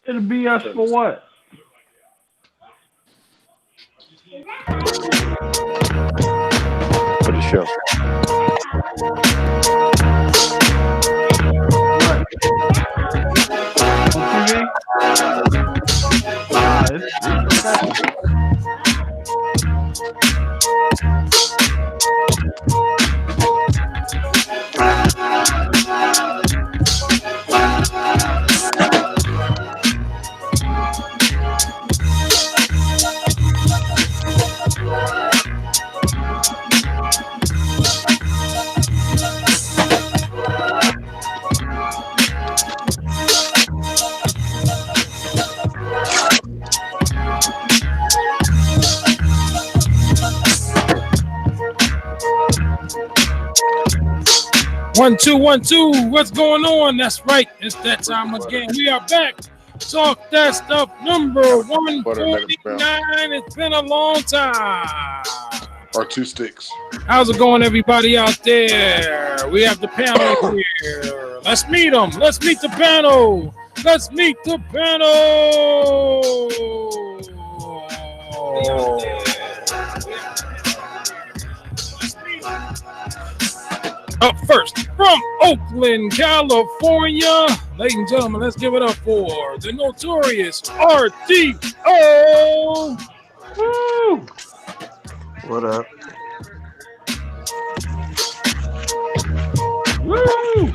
It'll be us for what? For the show. What? On TV? Nah, it's professional. One, two, 1, 2. What's going on? That's right. It's that time again. We are back. Talk that stuff. Number 149. It's been a long time. Or 2 sticks. How's it going, everybody out there? We have the panel here. Let's meet them. Let's meet the panel. Let's meet the panel. Up first, from Oakland, California, ladies and gentlemen, let's give it up for the notorious RTO. Woo! What up? Woo!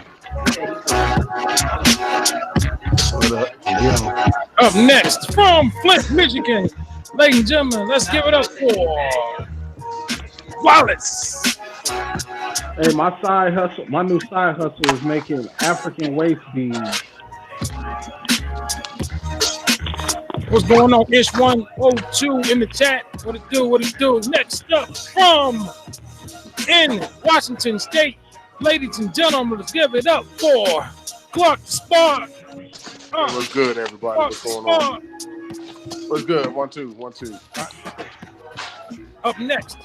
What up? Yeah. Up next, from Flint, Michigan, ladies and gentlemen, let's give it up for Wallace. Hey, my new side hustle is making African waist beads. What's going on? Ish 102 in the chat. What it do? What it do? Next up, from in Washington State, ladies and gentlemen, let's give it up for Clark Spark. What's good, everybody? What's going on? What's good? 1, 2, 1, 2. Up next,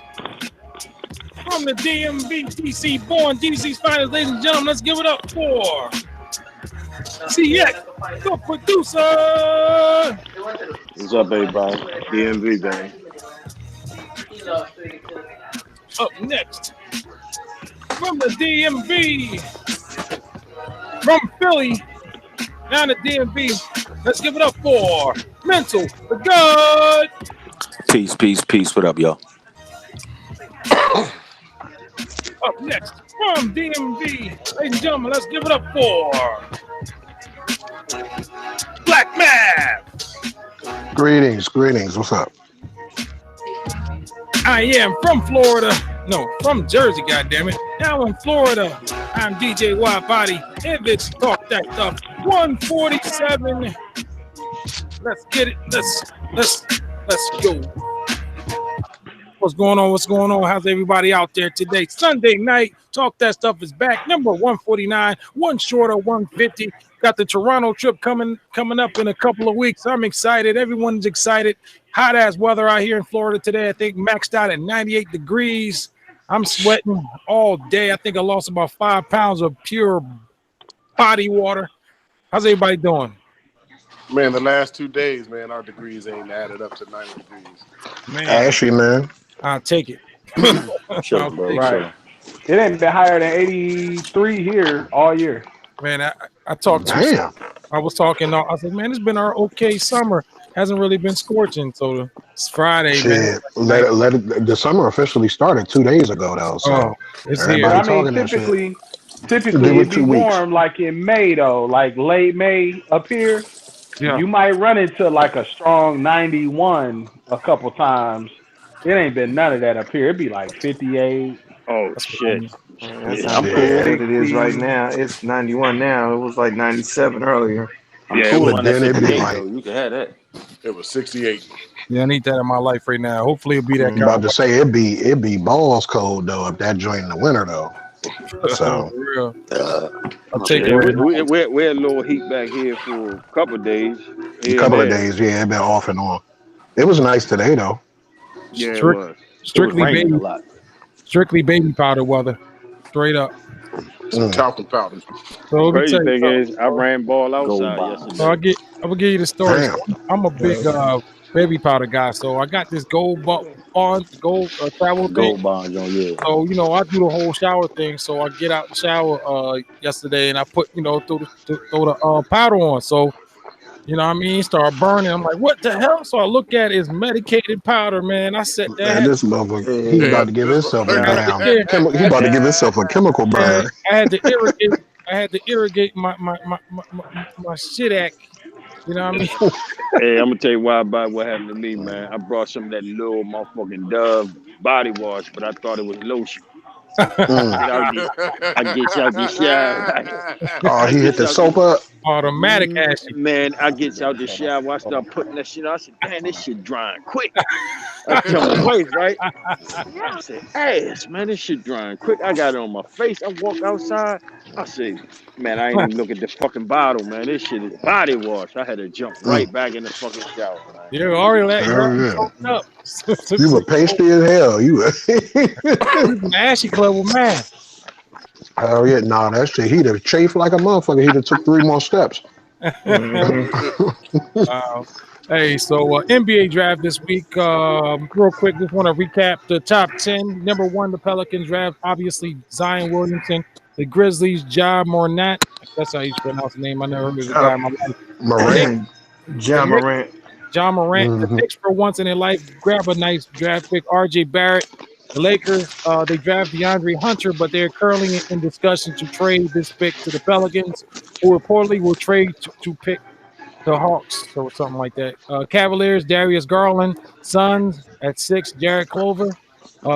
from the DMV, DC born, DC's finest, ladies and gentlemen, let's give it up for CX, the producer. What's up, everybody? DMV, baby. Up next, from the DMV, from Philly, down to DMV, let's give it up for Mental the God. Peace, peace, peace. What up, y'all? Up next, from DMV, ladies and gentlemen, let's give it up for Black Man. Greetings. What's up? I am from Florida. No, from Jersey, goddammit. Now in Florida, I'm DJ WIDEBODY. If it's Talk That Stuff 147. Let's get it. Let's go. What's going on? What's going on? How's everybody out there today? Sunday night, Talk That Stuff is back. Number 149, one short of 150. Got the Toronto trip coming up in a couple of weeks. I'm excited. Everyone's excited. Hot ass weather out here in Florida today. I think maxed out at 98 degrees. I'm sweating all day. I think I lost about 5 pounds of pure body water. How's everybody doing? Man, the last 2 days, man, our degrees ain't added up to 90 degrees. Man. Ashy, man. I'll take it. Sure, bro. Right. It ain't been higher than 83 here all year. Man, I talked to Damn. I was talking. I was like, man, it's been our okay summer. Hasn't really been scorching. So it's Friday, Shit. man. Let it. The summer officially started 2 days ago, though. So it's here. I mean, typically it'd be warm like in May, though, like late May up here. Yeah. You might run into like a strong 91 a couple times. It ain't been none of that up here. It'd be like 58. Oh, shit. I'm cool with it is right now. It's 91 now. It was like 97 earlier. I'm cool with then it'd be like, you can have that. It was 68. Yeah, I need that in my life right now. Hopefully it'll be that. I'm about to say it'd be balls cold though if that joint in the winter though. So I'll take it. We're a little heat back here for a couple of days. A couple of days, yeah, it been off and on. It was nice today though. Yeah, it was. Strictly It was raining baby, a lot. strictly baby powder weather. Straight up. Some talcum powder. So let me Crazy tell you thing something. is, I ran ball Gold outside bond. So I yesterday. will give you the story. Damn. So I'm a big baby powder guy. So I got this gold bond, gold travel thing. Gold bonds on, yeah. So I do the whole shower thing. So I get out the shower yesterday and I put throw the powder on. So what I mean, start burning. I'm like, what the hell? So I look at it, it's medicated powder, man. I said Man, that. this motherfucker, he Yeah, about to give this himself a I had to, damn yeah, he about to give himself a chemical yeah, burn. I had to irrigate. I had to irrigate my shit act. You know what I mean? Hey, I'm gonna tell you why about what happened to me, man. I brought some of that little motherfucking Dove body wash, but I thought it was lotion. Mm. I get out the shower, right? Oh, I he hit get the out the soap up. Automatic ashy. man. I get out the shower. I start putting that shit on. I said, "Damn, this shit drying quick." I tell my wife, right? I said, "Ass, man, this shit drying quick." I got it on my face. I walk outside. I said, "Man, I ain't even look at the fucking bottle, man. This shit is body wash." I had to jump right Mm. back in the fucking shower, man. You're already Hell yeah. soaked up. You were pasty as hell. You were The ashy club was mad. hell yeah. Nah, that shit, he'd have chafed like a motherfucker. He'd have took 3 more steps. Wow. Hey, so NBA draft this week. Real quick, just want to recap the top 10. Number 1, the Pelicans draft. Obviously, Zion Williamson. The Grizzlies, Ja Morant. That's how you pronounce the name. I never heard of the guy in my life. The Knicks, Morant. the John Knicks, Morant. Ja Morant. The Mm-hmm. Knicks, for once in their life, grab a nice draft pick. R.J. Barrett. The Lakers, they draft DeAndre Hunter, but they're currently in discussion to trade this pick to the Pelicans, who reportedly will trade to pick the Hawks, so something like that. Cavaliers, Darius Garland. Suns at 6, Jared Clover.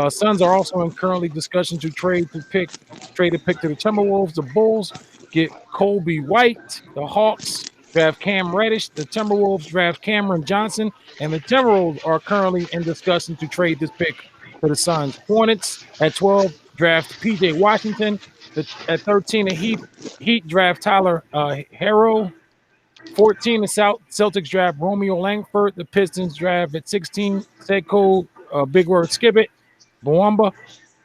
Suns are also in currently discussion to trade a pick to the Timberwolves. The Bulls get Kobe White. The Hawks draft Cam Reddish. The Timberwolves draft Cameron Johnson, and the Timberwolves are currently in discussion to trade this pick to the Suns. Hornets at 12 draft PJ Washington. At 13, the Heat draft Tyler Harrow. 14, the Celtics draft Romeo Langford. The Pistons draft at 16, Sekou, big word, Skibbit, Boamba.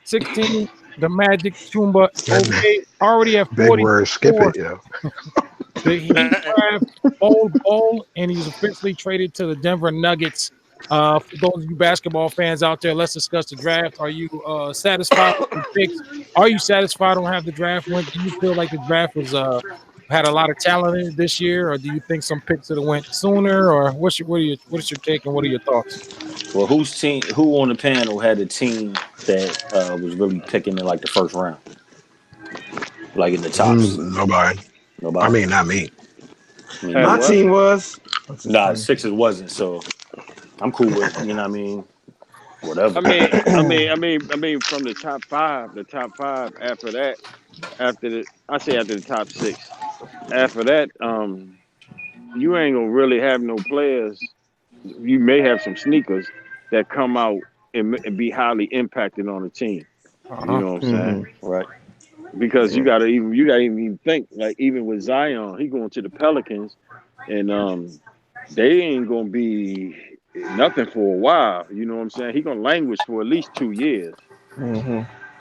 16, the Magic, Chumba, okay. Already at Big word, skip 44, it, yeah. the Heat draft Bol, and he's officially traded to the Denver Nuggets. For those of you basketball fans out there, let's discuss the draft. Are you satisfied with the picks? Are you satisfied on how the draft went? Do you feel like the draft was had a lot of talent in it this year, or do you think some picks that went sooner? Or what's your take and what are your thoughts? Well, who on the panel had a team that was really picking in like the first round, like in the tops? Nobody. I Nobody. mean, not me. Had My what? team was. Nah, Sixers wasn't. So I'm cool with it. You know what I mean? Whatever. I mean, from the top five after that, after the top 6. After that, you ain't gonna really have no players. You may have some sneakers that come out and be highly impacted on the team. You Uh-huh. know what I'm saying? Right. Because you gotta even think, like, even with Zion, he going to the Pelicans, and they ain't gonna be nothing for a while. You know what I'm saying? He gonna languish for at least 2 years.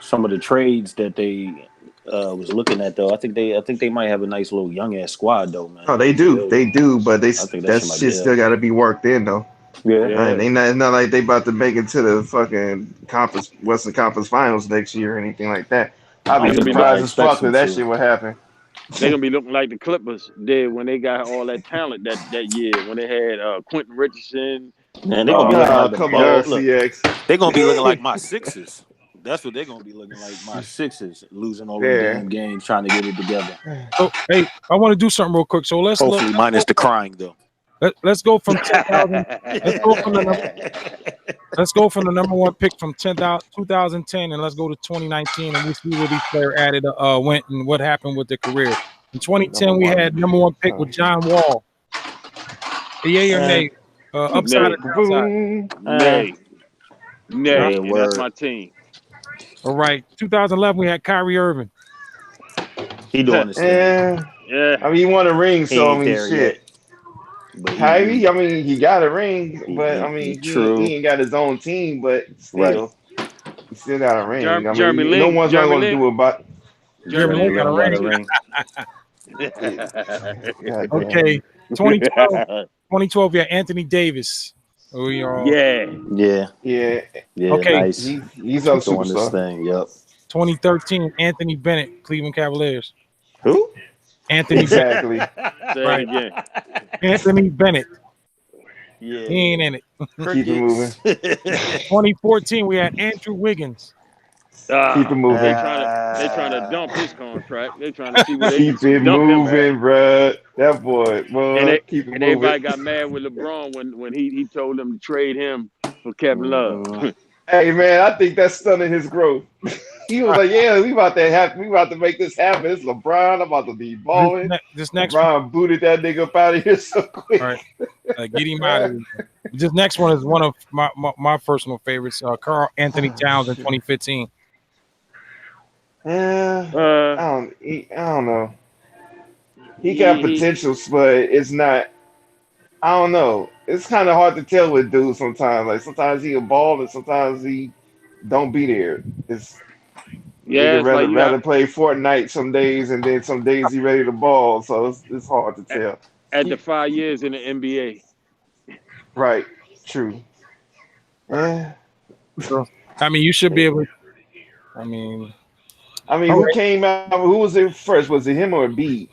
Some of the trades that they was looking at though, I think they might have a nice little young ass squad though, man. Oh, they do, but I think that shit might shit be still got to be worked in though. Yeah. Yeah. It's not like they about to make it to the fucking Western Conference Finals next year or anything like that. I'd I be They gonna think be surprised nobody as fuck expects if them that to. shit would happen. They're gonna be looking like the Clippers did when they got all that talent that year when they had Quentin Richardson. Man, they're gonna be looking like the Come on, look. CX. They're gonna be looking like my Sixers. That's what they're gonna be looking like. My Sixers losing all them Yeah. damn games, trying to get it together. So, hey, I want to do something real quick. So Hopefully, minus the crying though. let's go from 10,000. Let's go from the number 1 pick from 2010, and let's go to 2019, and we see where these players went and what happened with their career. In 2010, we had number 1 pick with John Wall. Yay or nay? Upside or downside? Nay. Yeah, And that's my team. All right. 2011, we had Kyrie Irving. he doing his thing. Yeah. I mean, he won a ring, He so I ain't mean, there shit. yet. But Kyrie, I mean, he got a ring, but I mean, true. he ain't got his own team, but still, Right. he still got a ring. I Jeremy mean, no Lin, one's Jeremy going to Lin, do about. Jeremy Lin got a ring. Okay, 2012, yeah, Anthony Davis. Yeah. Okay. Nice. He's a doing this superstar. thing. Yep. 2013, Anthony Bennett, Cleveland Cavaliers. Who? Anthony Exactly. Say Right. it again. Anthony Bennett. Yeah. He ain't in it. Keep it moving. 2014, we had Andrew Wiggins. Keep it moving. They trying to dump his contract. They trying to see where they Keep can it dump him at. moving, bruh. That boy, keep it And moving. everybody got mad with LeBron when he told them to trade him for Kevin Love. Hey man, I think that's stunning his growth. He was like, "Yeah, we about to make this happen. It's LeBron. I'm about to be balling." This next LeBron booted that nigga up out of here so quick. All right. Get him out of here. This next one is one of my personal favorites. Karl Anthony Towns in 2015. Yeah, I don't know. He got potential, but it's not. I don't know. It's kind of hard to tell with dudes sometimes. Like sometimes he a ball, and sometimes he don't be there. It's rather play Fortnite some days, and then some days he ready to ball. So it's hard to tell. After 5 years in the NBA, right? True. Yeah. I mean, you should be able. I mean, who came out? Who was it first? Was it him or B?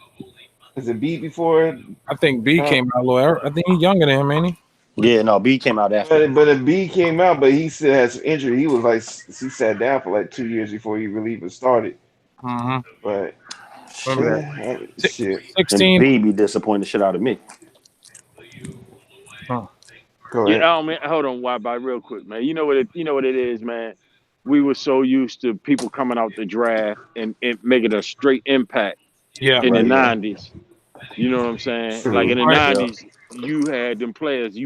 Is it B before? I think B came out a little. I think he's younger than him, ain't he? Yeah, no, B came out after. But if B came out, but he still has some injury. He was like he sat down for like 2 years before he really even started. But shit. 16. And B be disappointing the shit out of me. Go ahead. Yeah, man. Hold on, Wi-Fi, real quick, man. You know what it is, man. We were so used to people coming out the draft and making a straight impact. Yeah. In the 90s. You know what I'm saying? True. Like in the 90s, you had them players.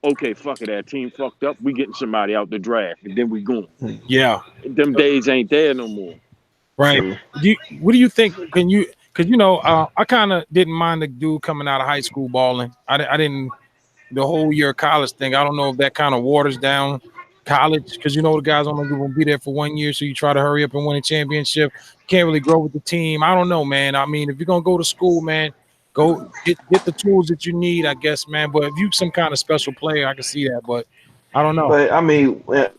Okay, fuck it, that team fucked up. We getting somebody out the draft, and then we going. Yeah. Them days ain't there no more. Right. What do you think? Because I kind of didn't mind the dude coming out of high school balling. I didn't the whole year of college thing. I don't know if that kind of waters down college because the guys only going to be there for 1 year, so you try to hurry up and win a championship. Can't really grow with the team. I don't know, man. I mean, if you're gonna go to school, man, go get the tools that you need, I guess, man. But if you some kind of special player, I can see that. But I don't know. But I mean, on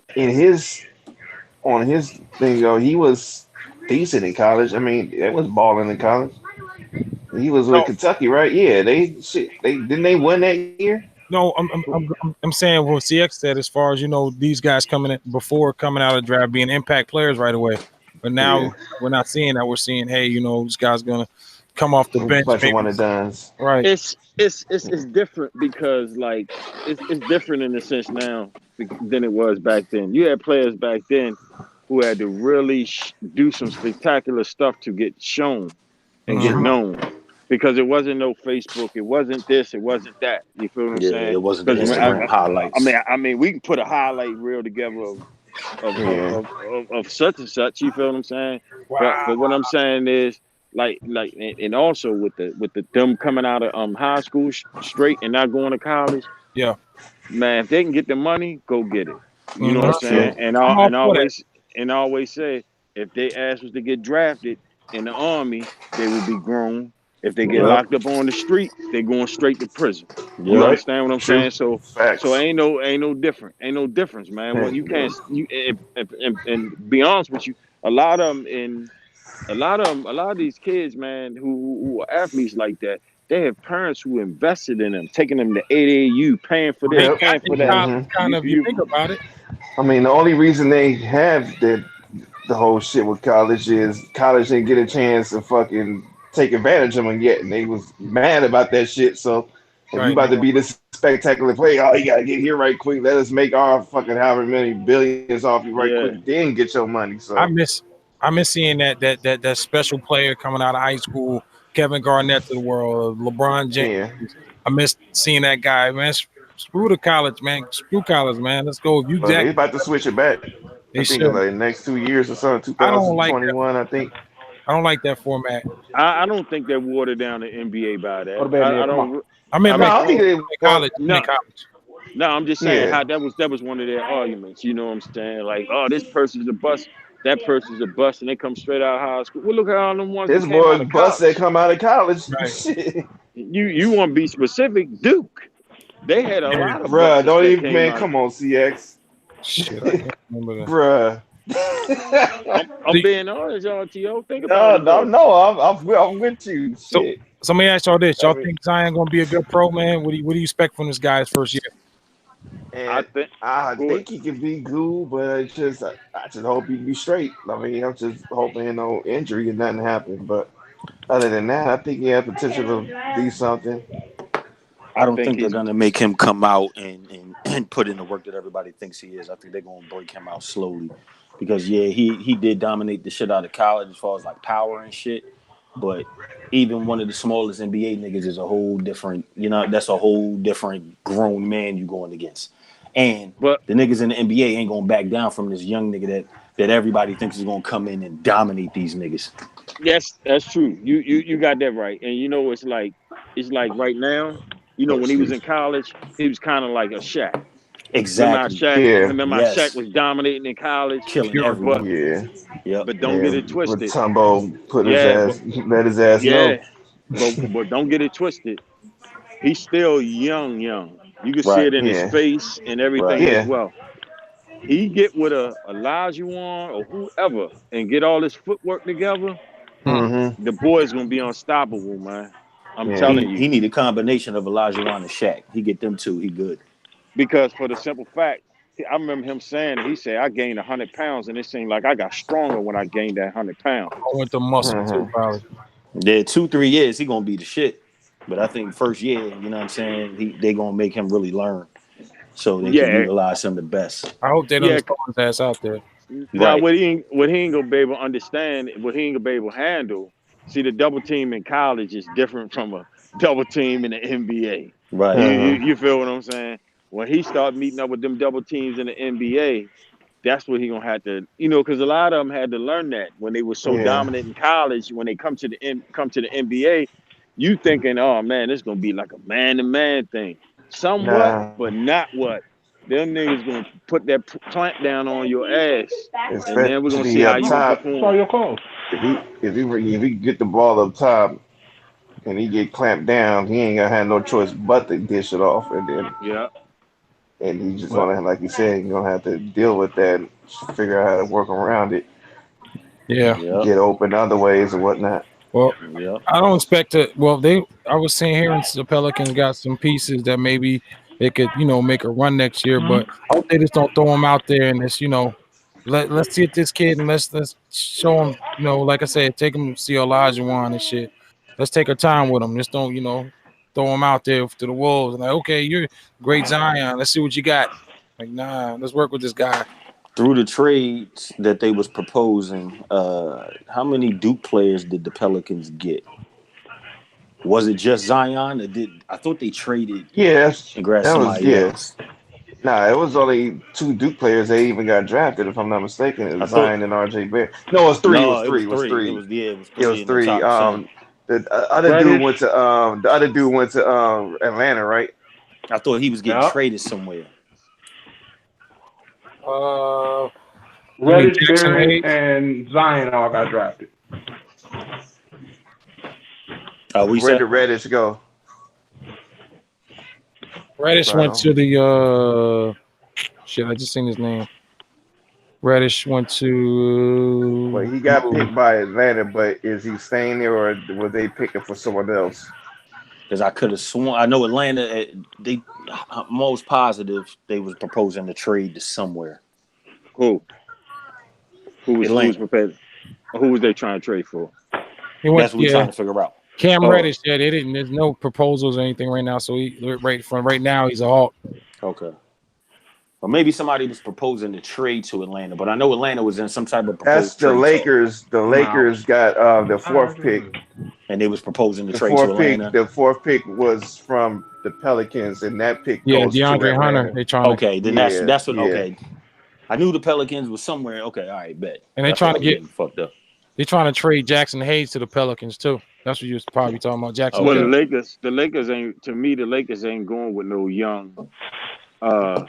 his thing, he was decent in college. I mean, it was balling in college. He was with Kentucky, right? Yeah, they didn't they win that year? No, I'm saying what CX said as far as these guys coming out of draft being impact players right away. But now we're not seeing that. We're seeing, hey, this guy's gonna come off the bench. One of does. Right. It's different because like it's different in the sense now than it was back then. You had players back then who had to really do some spectacular stuff to get shown and get known. Because it wasn't no Facebook, it wasn't this, it wasn't that. You feel what I'm saying? It wasn't the Instagram highlights. I mean, we can put a highlight reel together of such and such. You feel what I'm saying? Wow. But what I'm saying is, like, and also with the them coming out of high school straight and not going to college. Yeah, man, if they can get the money, go get it. You know what I'm saying? And I always say, if they ask us to get drafted in the Army, they will be grown. If they get locked up on the street, they're going straight to prison. You understand what I'm saying? So ain't no difference, man. Well, you can't. And be honest with you, a lot of these kids, man, who are athletes like that, they have parents who invested in them, taking them to AAU, paying for this, paying for that. Kind of, you think about it. I mean, the only reason they have the whole shit with college is college didn't get a chance to fucking take advantage of them yet, and they was mad about that shit. So if you about to be this spectacular play, you gotta get here right quick. Let us make our fucking however many billions off you right quick, then get your money. So I miss seeing that special player coming out of high school, Kevin Garnett to the world, LeBron James. Yeah. I miss seeing that guy, man. Screw the college, man. Screw college, man. Let's go. They about to switch it back. I think in the next 2 years or so, 2021, I think. I don't like that format. I don't think they watered down the NBA by that. I think they college. No, I'm just saying how that was one of their arguments. You know what I'm saying? Like, oh, this person's a bust. that person's a bust and they come straight out of high school. Well, look at all them ones that This came out boy of bust that college. come out of college. Right. Shit. You want to be specific? Duke. They had a Yeah. lot of Bruh, busters don't that even, came man, out. come on, CX. Shit, I can't remember that. Bruh. I'm being honest, y'all. To think about No, it no, though. no, I'm with you. So, Shit. so let me ask y'all this: I y'all mean, think Zion gonna be a good pro man? What do you expect from this guy's first year? I and think. I Go ahead. think he can be cool, but it's just I just hope he can be straight. I mean, I'm just hoping no injury and nothing happen. But other than that, I think he has potential to be something. I I don't think think they're he's. gonna make him come out and put in the work that everybody thinks he is. I think they're gonna break him out slowly, because yeah, he did dominate the shit out of college as far as like power and shit. But even one of the smallest NBA niggas is a whole different, that's a whole different grown man you going against. And But the niggas in the NBA ain't gonna back down from this young nigga that everybody thinks is gonna come in and dominate these niggas. yes, that's true. You got that right. And it's like right now. Oh, When he was excuse. in college, he was kind of like a Shaq. Remember how Exactly. Shaq? Yeah, Remember how Shaq Yes. was dominating in college? Killing Pure But gold. everybody. yeah, Yep. but don't get yeah. it With twisted. Tumbo put his Yeah, but ass, let his ass know. yeah, but don't get it twisted. He's still young, young. You can see Right. it in his Yeah, face and everything Right. as yeah. well. He get with a Olajuwon or whoever and get all his footwork together. Hmm. Mm-hmm. The boy's gonna be unstoppable, man. I'm Yeah. telling He you. need a combination of Olajuwon and Shaq. He get them two. He good. Because for the simple fact, I remember him saying it. He said, "I gained 100 pounds, and it seemed like I got stronger when I gained that 100 pounds." I went to muscle too, Mm-hmm. probably. Yeah, 2-3 years he gonna be the shit. But I think first year, you know what I'm saying, they gonna make him really learn so they can Yeah, utilize him the best. I hope they don't yeah. just throw his ass out there. Now, Right. what he ain't gonna be able to understand, what he ain't gonna be able to handle. See, the double team in college is different from a double team in the NBA. Right. You feel what I'm saying? When he start meeting up with them double teams in the NBA, that's what he gonna have to, because a lot of them had to learn that when they were so Yeah. dominant in college. When they come to the NBA, you thinking, oh man, this gonna be like a man to man thing, somewhat, Nah. but not what. Them niggas gonna put that clamp down on your ass, and then we're gonna see Especially how up you gonna top. Saw perform. your clothes. If he get the ball up top and he get clamped down, he ain't gonna have no choice but to dish it off, Yeah, and he just but gonna, like you said, he's gonna have to deal with that, and figure out how to work around it, Yeah. Yep. get open other ways or whatnot. Well, Yep. I don't expect to. Well, I was saying here the Pelicans got some pieces that maybe they could, make a run next year. But I hope they just don't throw him out there and just, let's see this kid and let's show him, like I said, take him to see Olajuwon and shit. Let's take our time with him. Just don't, throw him out there to the wolves and like, okay, you're great Zion. Let's see what you got. Like, nah, let's work with this guy. Through the trades that they was proposing, how many Duke players did the Pelicans get? Was it just Zion, or I thought they traded Yeah, and grabbed that was somebody yeah. else? Nah, it was only two Duke players that even got drafted, if I'm not mistaken. It I was thought Zion and RJ Barrett. No, it was three. It was no, it three. was It was three. three. It was It three was in the three. top 10. The other dude Reddish. went to the other dude went to Atlanta, right? I thought he was getting Yep. traded somewhere. You mean Reddish, Jackson Barrett, Hayes? and Zion all got drafted. We Where did said Reddish go? Reddish Right went on. to the shit. I just seen his name. Reddish went Well, to he got picked by Atlanta, but is he staying there or were they picking for someone else? because I could have sworn I know Atlanta. I'm most positive they was proposing to trade to somewhere. who who was Atlanta. prepared? Who was they trying to trade for? he went. That's what we Yeah, trying to figure out. Cam Oh, Reddish. Yeah, they didn't. There's no proposals or anything right now. So right now he's a Hawk. Okay. Or maybe somebody was proposing to trade to Atlanta, but I know Atlanta was in some type of That's proposed the trade talk, Lakers. The No. Lakers got the fourth pick. and they was proposing to The trade to fourth pick. Atlanta. The fourth pick was from the Pelicans, and that pick Yeah, goes to DeAndre Hunter. Atlanta. They trying to Okay, then Yeah, that's what. yeah. Okay, I knew the Pelicans was somewhere. Okay, all right, bet. and they That's what trying I to was get. getting fucked up. They trying to trade Jackson Hayes to the Pelicans too. That's what you was probably talking about, Jackson well, the Okay, Hayes. Lakers ain't. To me, the Lakers ain't going with no young uh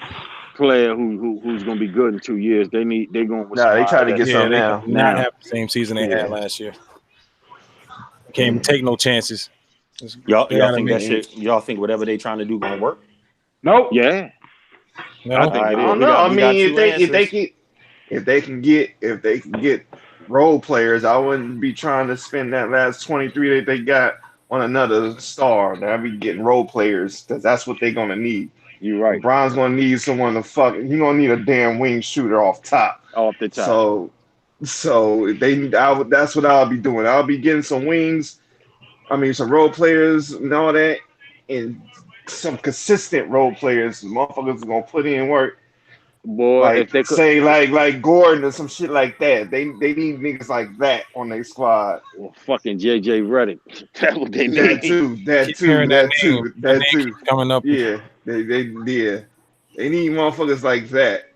player who's gonna be good in 2 years. They're going with Nah, they try somebody to get Yeah, some they now. did not have the same season they had Yeah. last year. They can't even take no chances. Y'all They gotta think make that shit? Y'all think whatever they trying to do gonna work? Nope. Yeah, no. I All think right, it I is. don't know. I we got mean, two answers. if they can get role players, I wouldn't be trying to spend that last 23 that they got on another star. I'd be getting role players because that's what they're gonna need. You're right. LeBron's gonna need someone to fuck. He's gonna need a damn wing shooter off top. Off the top. So that's what I'll be doing. I'll be getting some wings. I mean, some role players and all that, and some consistent role players. Motherfuckers are gonna put in work. Boy, if Like they could, say like Gordon or some shit like that. They need niggas like that on their squad. well, fucking JJ Redick. That's what they That need. too. That Keep too. hearing that That name. too. That That name too. keeps coming up. Yeah. They need motherfuckers like that.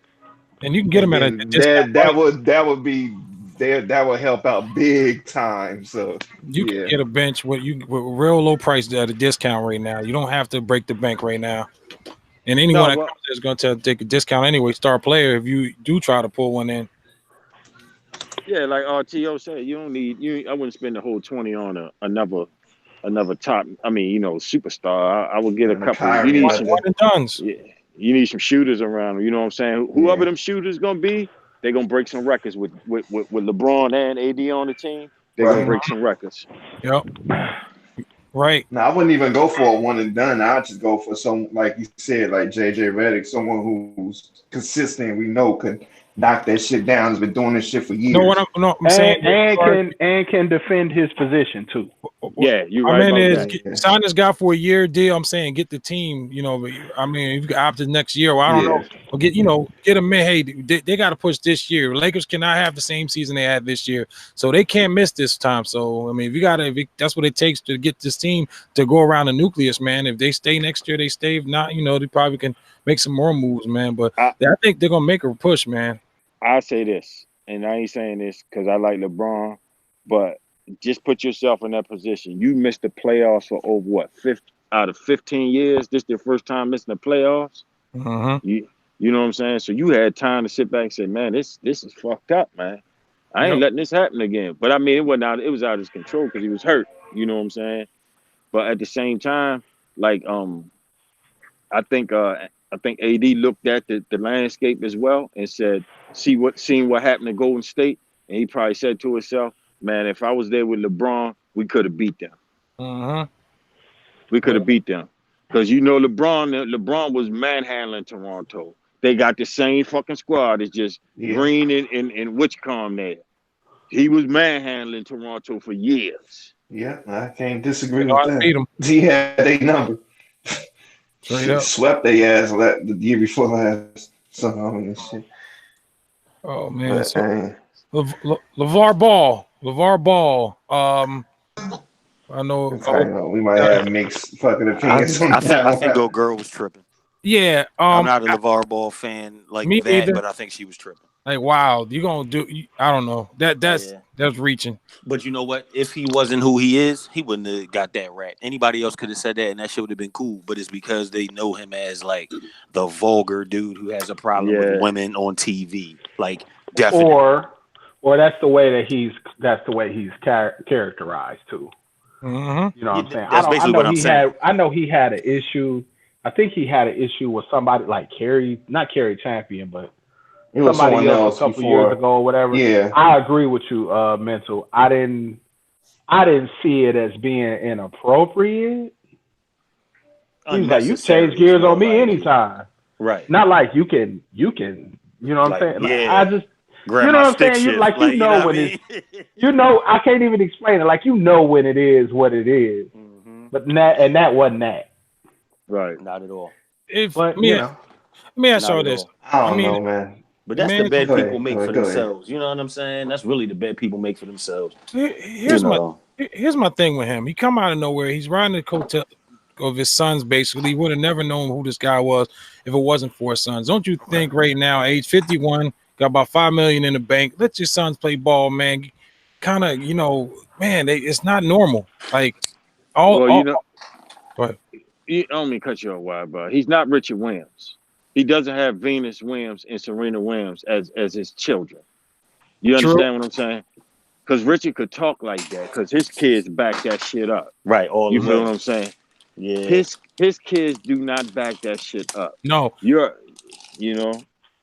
And you can get them at a And discount. that would be there. That would help out big time. So You can get a bench with real low price at a discount right now. You don't have to break the bank right now. And anyone that comes there is going to take a discount anyway. Star player, if you do try to pull one in. Yeah, like RTO said, you don't need I wouldn't spend the whole 20 on another top. I mean, superstar. I would get a couple. You need some one and dones. Yeah, you need some shooters around. You know what I'm saying? Whoever them shooters gonna be, they're gonna break some records with LeBron and AD on the team. They're gonna break some records. Yep. Right. No, I wouldn't even go for a one and done. I'd just go for some, like you said, like JJ Redick, someone who's consistent. We know can knock that shit down. Has been doing this shit for years. I'm saying, and can defend his position too. Yeah, you're right. I mean, sign this guy for a year deal. I'm saying get the team. I mean, you got opted next year. Well, I don't know. Or get them in. Hey, they got to push this year. Lakers cannot have the same season they had this year, so they can't miss this time. So I mean, that's what it takes to get this team to go around the nucleus, man. If they stay next year, they stay. If not, they probably can make some more moves, man. But I think they're gonna make a push, man. I say this, and I ain't saying this because I like LeBron, but just put yourself in that position. You missed the playoffs for over what, 15 years? This is your first time missing the playoffs. You know what I'm saying? So you had time to sit back and say, man, this is fucked up, man. I ain't letting this happen again. But I mean, it was out of his control because he was hurt. You know what I'm saying? But at the same time, like I think AD looked at the landscape as well and said, seeing what happened to Golden State, and he probably said to himself, man, if I was there with LeBron, we could have beat them. We could have beat them. Because LeBron was manhandling Toronto. They got the same fucking squad. It's just Green and Witchcomb there. He was manhandling Toronto for years. Yeah, I can't disagree with that. Beat him. He had their number. Swept their ass the year before last. So I mean, shit. Oh man, LeVar Ball. I know. We might have mixed fucking opinions on that. I think old girl was tripping. Yeah, I'm not a LeVar Ball fan like that, either. But I think she was tripping. Like, wow, you gonna do? I don't know. That's reaching. But you know what? If he wasn't who he is, he wouldn't have got that rat. Anybody else could have said that, and that shit would have been cool. But it's because they know him as like the vulgar dude who has a problem with women on TV. Like, definitely. Or that's the way he's characterized too. You know what I'm saying? That's basically what I'm saying. I know he had an issue. I think he had an issue with somebody like not Kerry Champion, but somebody else a couple years ago or whatever. Yeah. I agree with you, Mental. I didn't see it as being inappropriate. He's like, you change gears on me anytime. Right. Not like you can, you know what I'm saying? Like, I just, grab you know what I'm saying? shit. Like, you know when it's, I can't even explain it. Like, when it is what it is. But that wasn't that. Right. Not at all. Let me ask y'all this. I don't know, man. But that's the bet people make for themselves. You know what I'm saying? That's really the bet people make for themselves. Here's my thing with him. He come out of nowhere. He's riding the coattail of his sons, basically. He would have never known who this guy was if it wasn't for his sons. Don't you think right now, age 51, got about $5 million in the bank, let your sons play ball, man. Kind of, man, it's not normal. Like, go ahead. I I don't mean to cut you off, Wide, but he's not Richard Williams. He doesn't have Venus Williams and Serena Williams as his children. You True. understand what I'm saying? Because Richard could talk like that because his kids back that shit up. Right, all You the feel way. what I'm saying? Yeah. His kids do not back that shit up. No.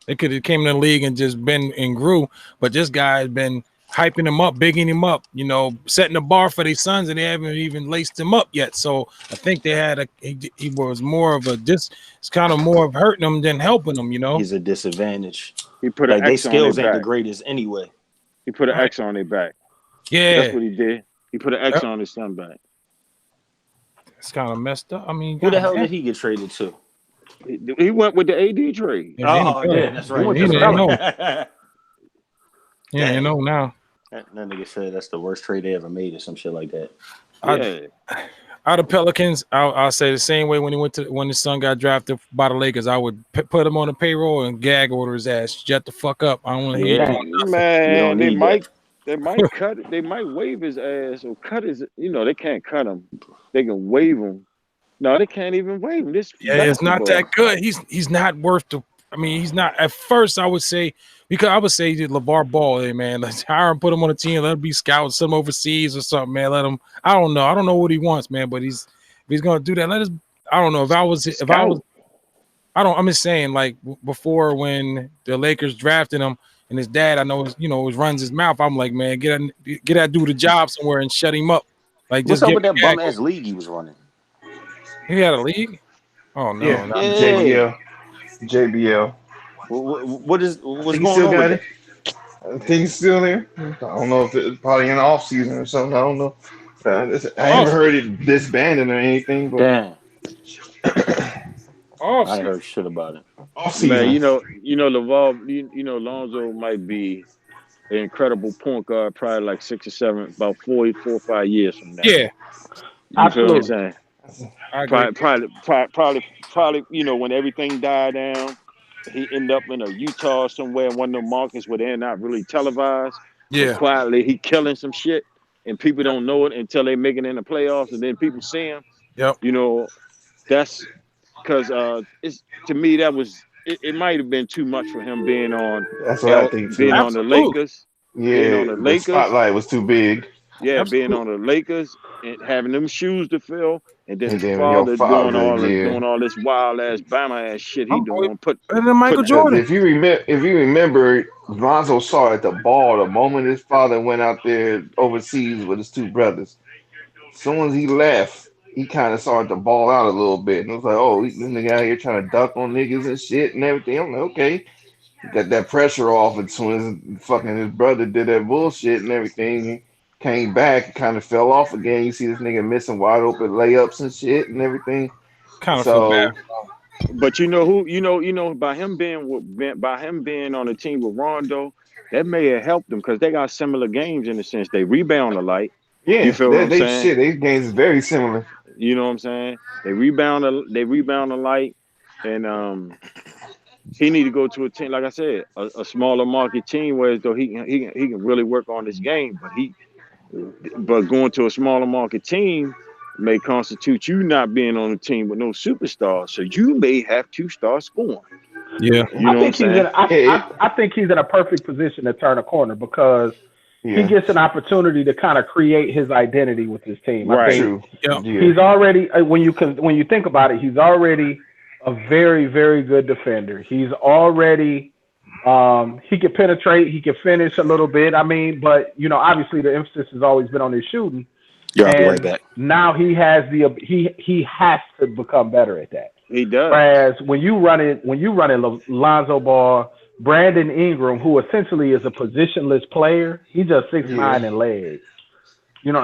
They could have came in the league and just been and grew, but this guy has been hyping him up, bigging him up, setting the bar for their sons, and they haven't even laced him up yet. So I think they had he was more of it's kind of more of hurting him than helping him, He's a disadvantage. He put an their X on skills their ain't back. the greatest anyway. He put an X on their back. Yeah. That's what he did. He put an X on his son back. It's kind of messed up. I mean, who the hell did he get traded to? He went with the AD trade. Yeah, that's right. He didn't know. Yeah, now. That nigga said that's the worst trade they ever made or some shit like that. Out of Pelicans, I'll say the same way when his son got drafted by the Lakers, I would put him on the payroll and gag order his ass. Shut the fuck up. I don't want to hear you. Man, they might cut it. They might waive his ass or cut his. They can't cut him. They can waive him. No, they can't even waive him. It's not that good. He's not worth the. I mean, he's not. At first, I would say he did LeVar Ball. Hey, man, let's hire him, put him on the team, let him be scouted, send him overseas or something, man. Let him. I don't know what he wants, man. But if he's gonna do that, I don't know. I'm just saying, like before when the Lakers drafted him and his dad, I know, runs his mouth. I'm like, man, get that dude a job somewhere and shut him up. Like, what's up with that bum ass league he was running? He had a league? Oh no, JBL. What's going on with it? I think he's still there. I don't know if it's probably in the off season or something. I don't know. I haven't heard it disbanded or anything. But damn. I ain't heard shit about it. Off season. Man, Lonzo might be an incredible point guard, probably like 6 or 7, about 4 or 5 years from now. Yeah, you feel what I'm saying? Probably, when everything died down, he ended up in a Utah somewhere in one of the markets where they're not really televised. Yeah, but quietly he killing some shit, and people don't know it until they make it in the playoffs, and then people see him. Yep. That's because to me that was it might have been too much for him being on. That's what I think too. Being on the Lakers. Yeah, the spotlight was too big. Yeah, Absolutely. Being on the Lakers and having them shoes to fill, and then his father doing all this wild ass Bama ass shit he doing. Michael Jordan. If you remember, Lonzo saw at the ball the moment his father went out there overseas with his two brothers. As soon as he left, he kind of started to ball out a little bit, and it was like, oh, this nigga out here trying to duck on niggas and shit and everything. I'm like, okay. Got that pressure off as soon as his brother did that bullshit and everything. He came back, kind of fell off again. You see this nigga missing wide open layups and shit and everything. Kind of feel bad. But by him being on the team with Rondo, that may have helped them because they got similar games in the sense they rebound alike. Yeah, you feel what I'm saying? Shit, these games is very similar. You know what I'm saying? They rebound alike, and he need to go to a team, like I said, a smaller market team where though he can really work on his game, but going to a smaller market team may constitute you not being on a team with no superstars, so you may have to start scoring. Yeah, I think he's in a perfect position to turn a corner because he gets an opportunity to kind of create his identity with his team. Right. True. He's already when you think about it, he's already a very, very good defender. He's already he can penetrate, he can finish a little bit. I mean, but obviously the emphasis has always been on his shooting. Yeah, I'll be right back. Now he has he has to become better at that. He does. Whereas when you run it Lonzo Ball, Brandon Ingram, who essentially is a positionless player, he's just 6'9" in legs, and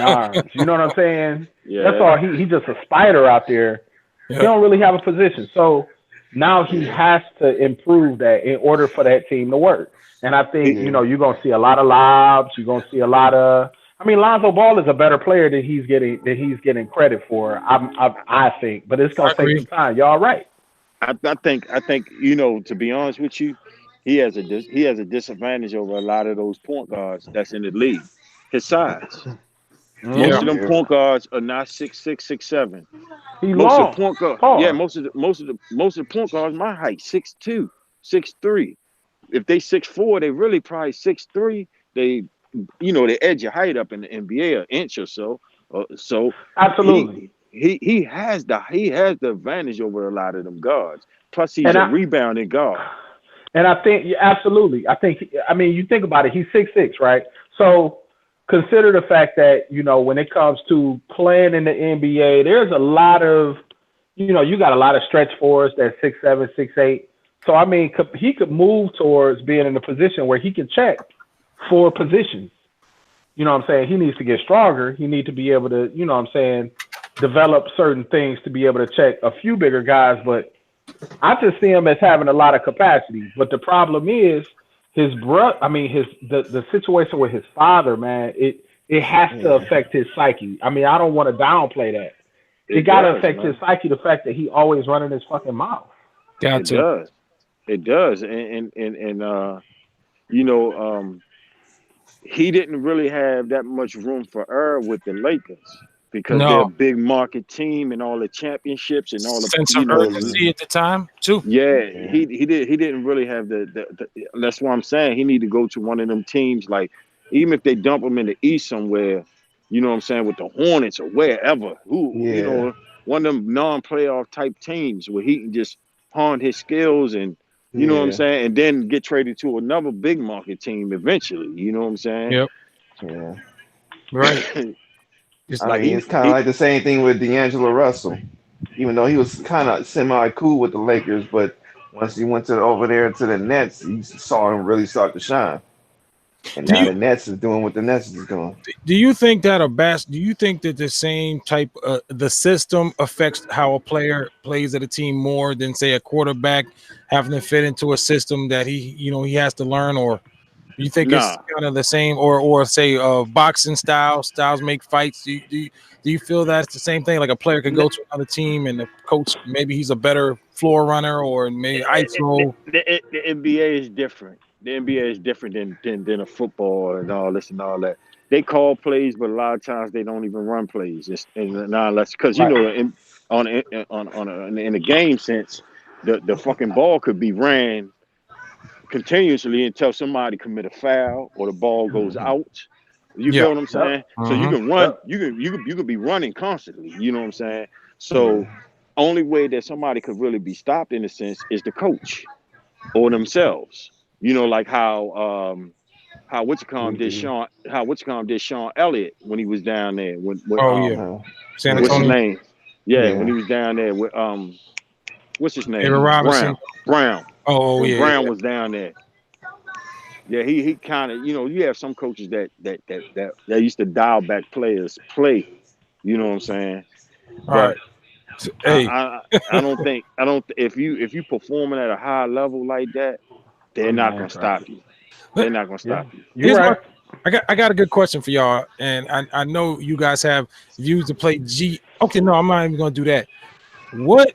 arms. You know what I'm saying? Yeah. That's all. He's just a spider out there. Yeah. He don't really have a position. So now he has to improve that in order for that team to work. And I think, you're going to see a lot of lobs. You're going to see a lot of – I mean, Lonzo Ball is a better player than he's getting credit for, I think. But it's going to take some time. Y'all right. I think to be honest with you, he has a disadvantage over a lot of those point guards that's in the league. His size. Most of them point guards are not 6'6", 6'7". He Most of long. the point guard, Pause. most of the point guards my height, 6'2", 6'3". If they 6'4", they really probably 6'3". They, they edge your height up in the NBA an inch or so. So Absolutely. he has the advantage over a lot of them guards. Plus, he's And a I rebounding guard. and I think absolutely. I mean, you think about it. He's 6'6", right? So consider the fact that when it comes to playing in the NBA, there's a lot of you got a lot of stretch fours that's 6'7", 6'8". So I mean, he could move towards being in a position where he can check 4 positions. You know what I'm saying? He needs to get stronger. He needs to be able to, develop certain things to be able to check a few bigger guys. But I just see him as having a lot of capacity. But the problem is his brother. I mean, the situation with his father, man. It has to affect his psyche. I mean, I don't want to downplay that. It got to affect his psyche. The fact that he always running his fucking mouth. It does, and he didn't really have that much room for error with the Lakers because they're a big market team and all the championships and all the sense of urgency at the time too. Yeah, he didn't really have the that's why I'm saying he need to go to one of them teams, like even if they dump him in the East somewhere, you know what I'm saying, with the Hornets or wherever, one of them non-playoff type teams where he can just hone his skills and you know what I'm saying, and then get traded to another big market team eventually. You know what I'm saying? Yep. Yeah. Right. It's kind of like the same thing with D'Angelo Russell. Even though he was kind of semi-cool with the Lakers, but once he went over there to the Nets, you saw him really start to shine. And now the Nets is doing what the Nets is doing. Do you think that do you think that the same type the system affects how a player plays at a team more than say a quarterback having to fit into a system that he has to learn, or you think it's kind of the same, or say boxing styles make fights? Do you feel that's the same thing? Like a player could go to another team and the coach, maybe he's a better floor runner or maybe ISO. The NBA is different. The NBA is different than a football and all this and all that. They call plays, but a lot of times they don't even run plays. Unless because in a game sense, the fucking ball could be ran continuously until somebody commit a foul or the ball goes out. You feel what I'm saying? So you can run. You could be running constantly. You know what I'm saying? So only way that somebody could really be stopped in a sense is the coach or themselves. Like how did Sean Elliott when he was down there with San Antonio. What's his name? When he was down there with what's his name? David Robinson. Brown. Brown was down there. Yeah, he kind of, you have some coaches that used to dial back players play. You know what I'm saying? But hey, I don't if you performing at a high level like that, they're not gonna stop you. They're not gonna stop you. You're right. I got a good question for y'all, and I know you guys have views to play G. Okay, no, I'm not even gonna do that. What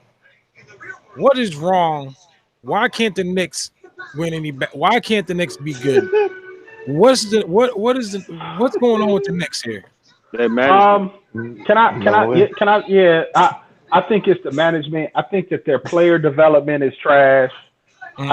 is wrong? Why can't the Knicks win any? Why can't the Knicks be good? What's going on with the Knicks here? Can I? Yeah, I think it's the management. I think that their player development is trash. Mm-hmm.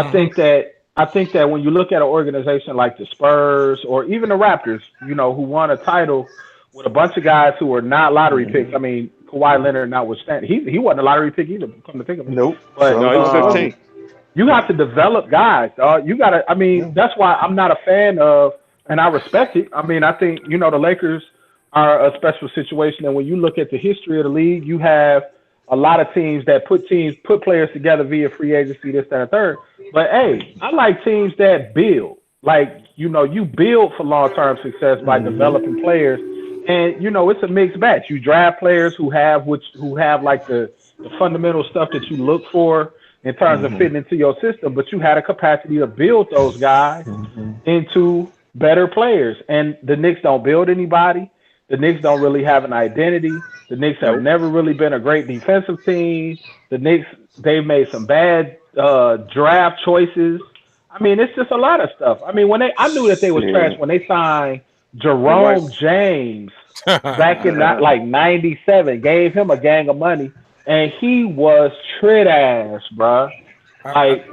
I think that when you look at an organization like the Spurs or even the Raptors, who won a title with a bunch of guys who were not lottery picks. I mean, Kawhi Leonard notwithstanding, he wasn't a lottery pick either. Come to think of it, nope. But no, he was 15. You have to develop guys. You gotta. I mean, that's why I'm not a fan of, and I respect it. I mean, I think the Lakers are a special situation, and when you look at the history of the league, you have a lot of teams that put players together via free agency, this, that, and third. But hey, I like teams that build. Like, you build for long-term success by developing players. And it's a mixed batch. You draft players who have like the fundamental stuff that you look for in terms of fitting into your system, but you had a capacity to build those guys into better players. And the Knicks don't build anybody. The Knicks don't really have an identity. The Knicks have never really been a great defensive team. The Knicks, they've made some bad draft choices. I mean, it's just a lot of stuff. I mean, I knew that they was trash when they signed Jerome James back in like '97. Gave him a gang of money, and he was trit ass, bruh. Like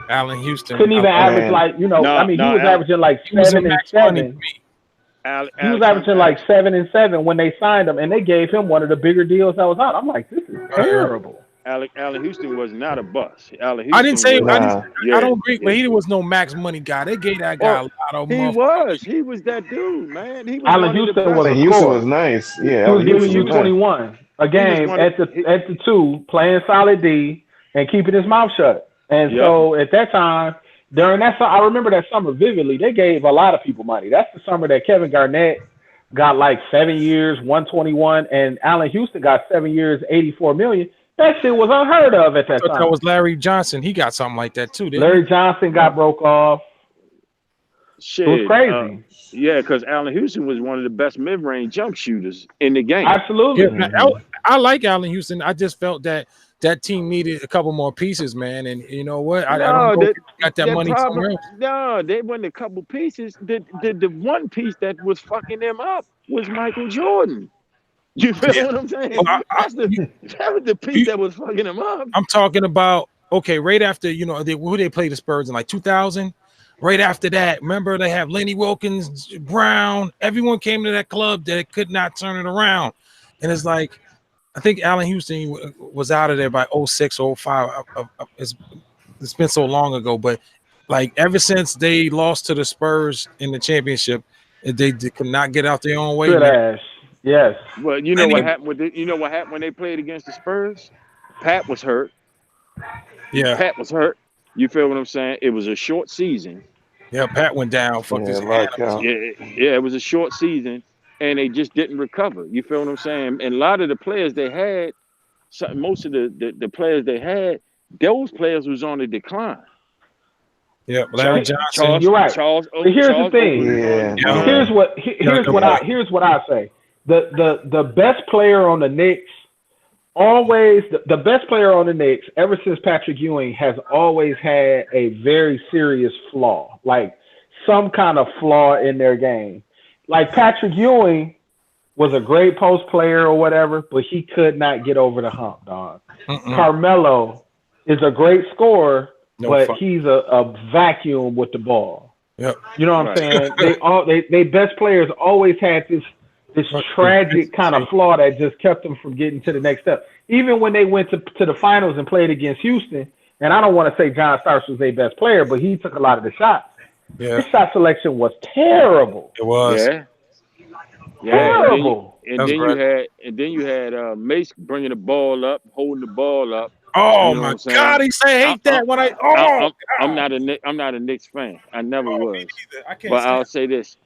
Allen Houston. couldn't even average like I mean, he was averaging like he was 7 and max money 7. to me. He was averaging like 7 and 7 when they signed him, and they gave him one of the bigger deals that was out. I'm like, this is terrible. Allen Houston was not a bust. Allen Houston I didn't say was, I don't agree, but he was no max money guy. They gave that guy a lot of money. He was that dude, man. He was Allen Houston was a Houston scorer. was nice. Yeah, He was giving Houston you 21 a game at the 2, playing solid D and keeping his mouth shut. And so at that time, during that, I remember that summer vividly. They gave a lot of people money. That's the summer that Kevin Garnett got like 7 years, 121, and Allen Houston got 7 years, 84 million. That shit was unheard of at that time. That was Larry Johnson. He got something like that too. Larry Johnson got broke off. Shit, it was crazy. Yeah, because Allen Houston was one of the best mid-range jump shooters in the game. Absolutely. Yeah, I like Allen Houston. I just felt that team needed a couple more pieces, man. And you know what? I don't know if they got that money somewhere else. No, they wanted a couple pieces. The one piece that was fucking them up was Michael Jordan. You feel what I'm saying? Well, that was the piece that was fucking them up. I'm talking about, okay, right after, who they played the Spurs in like 2000. Right after that, remember they have Lenny Wilkins, Brown. Everyone came to that club that could not turn it around. And it's like, I think Allen Houston was out of there by 06, 05. It's been so long ago, but like ever since they lost to the Spurs in the championship, they could not get out their own way. Good ass. Yes. Well, you know what happened when they played against the Spurs? Pat was hurt. Yeah. Pat was hurt. You feel what I'm saying? It was a short season. Yeah, Pat went down. It was a short season, and they just didn't recover. You feel what I'm saying? And a lot of the players they had, most of the players they had, those players was on the decline. Yeah, Larry Johnson. You're right. Here's the thing. Here's what I say. The best player on the Knicks, always the best player on the Knicks ever since Patrick Ewing has always had a very serious flaw, like some kind of flaw in their game. Like Patrick Ewing was a great post player or whatever, but he could not get over the hump, dog. Carmelo is a great scorer, but he's a vacuum with the ball. Yep. You know what I'm saying? They best players always had this tragic kind of flaw that just kept them from getting to the next step. Even when they went to the finals and played against Houston, and I don't want to say John Starks was their best player, but he took a lot of the shots. Yeah. His shot selection was terrible. It was. Yeah. Terrible. And then you had Mace bringing the ball up, holding the ball up. Oh my God! He said, "Hate that." When I'm not a Knicks fan. I never was. I can't. But I'll say this: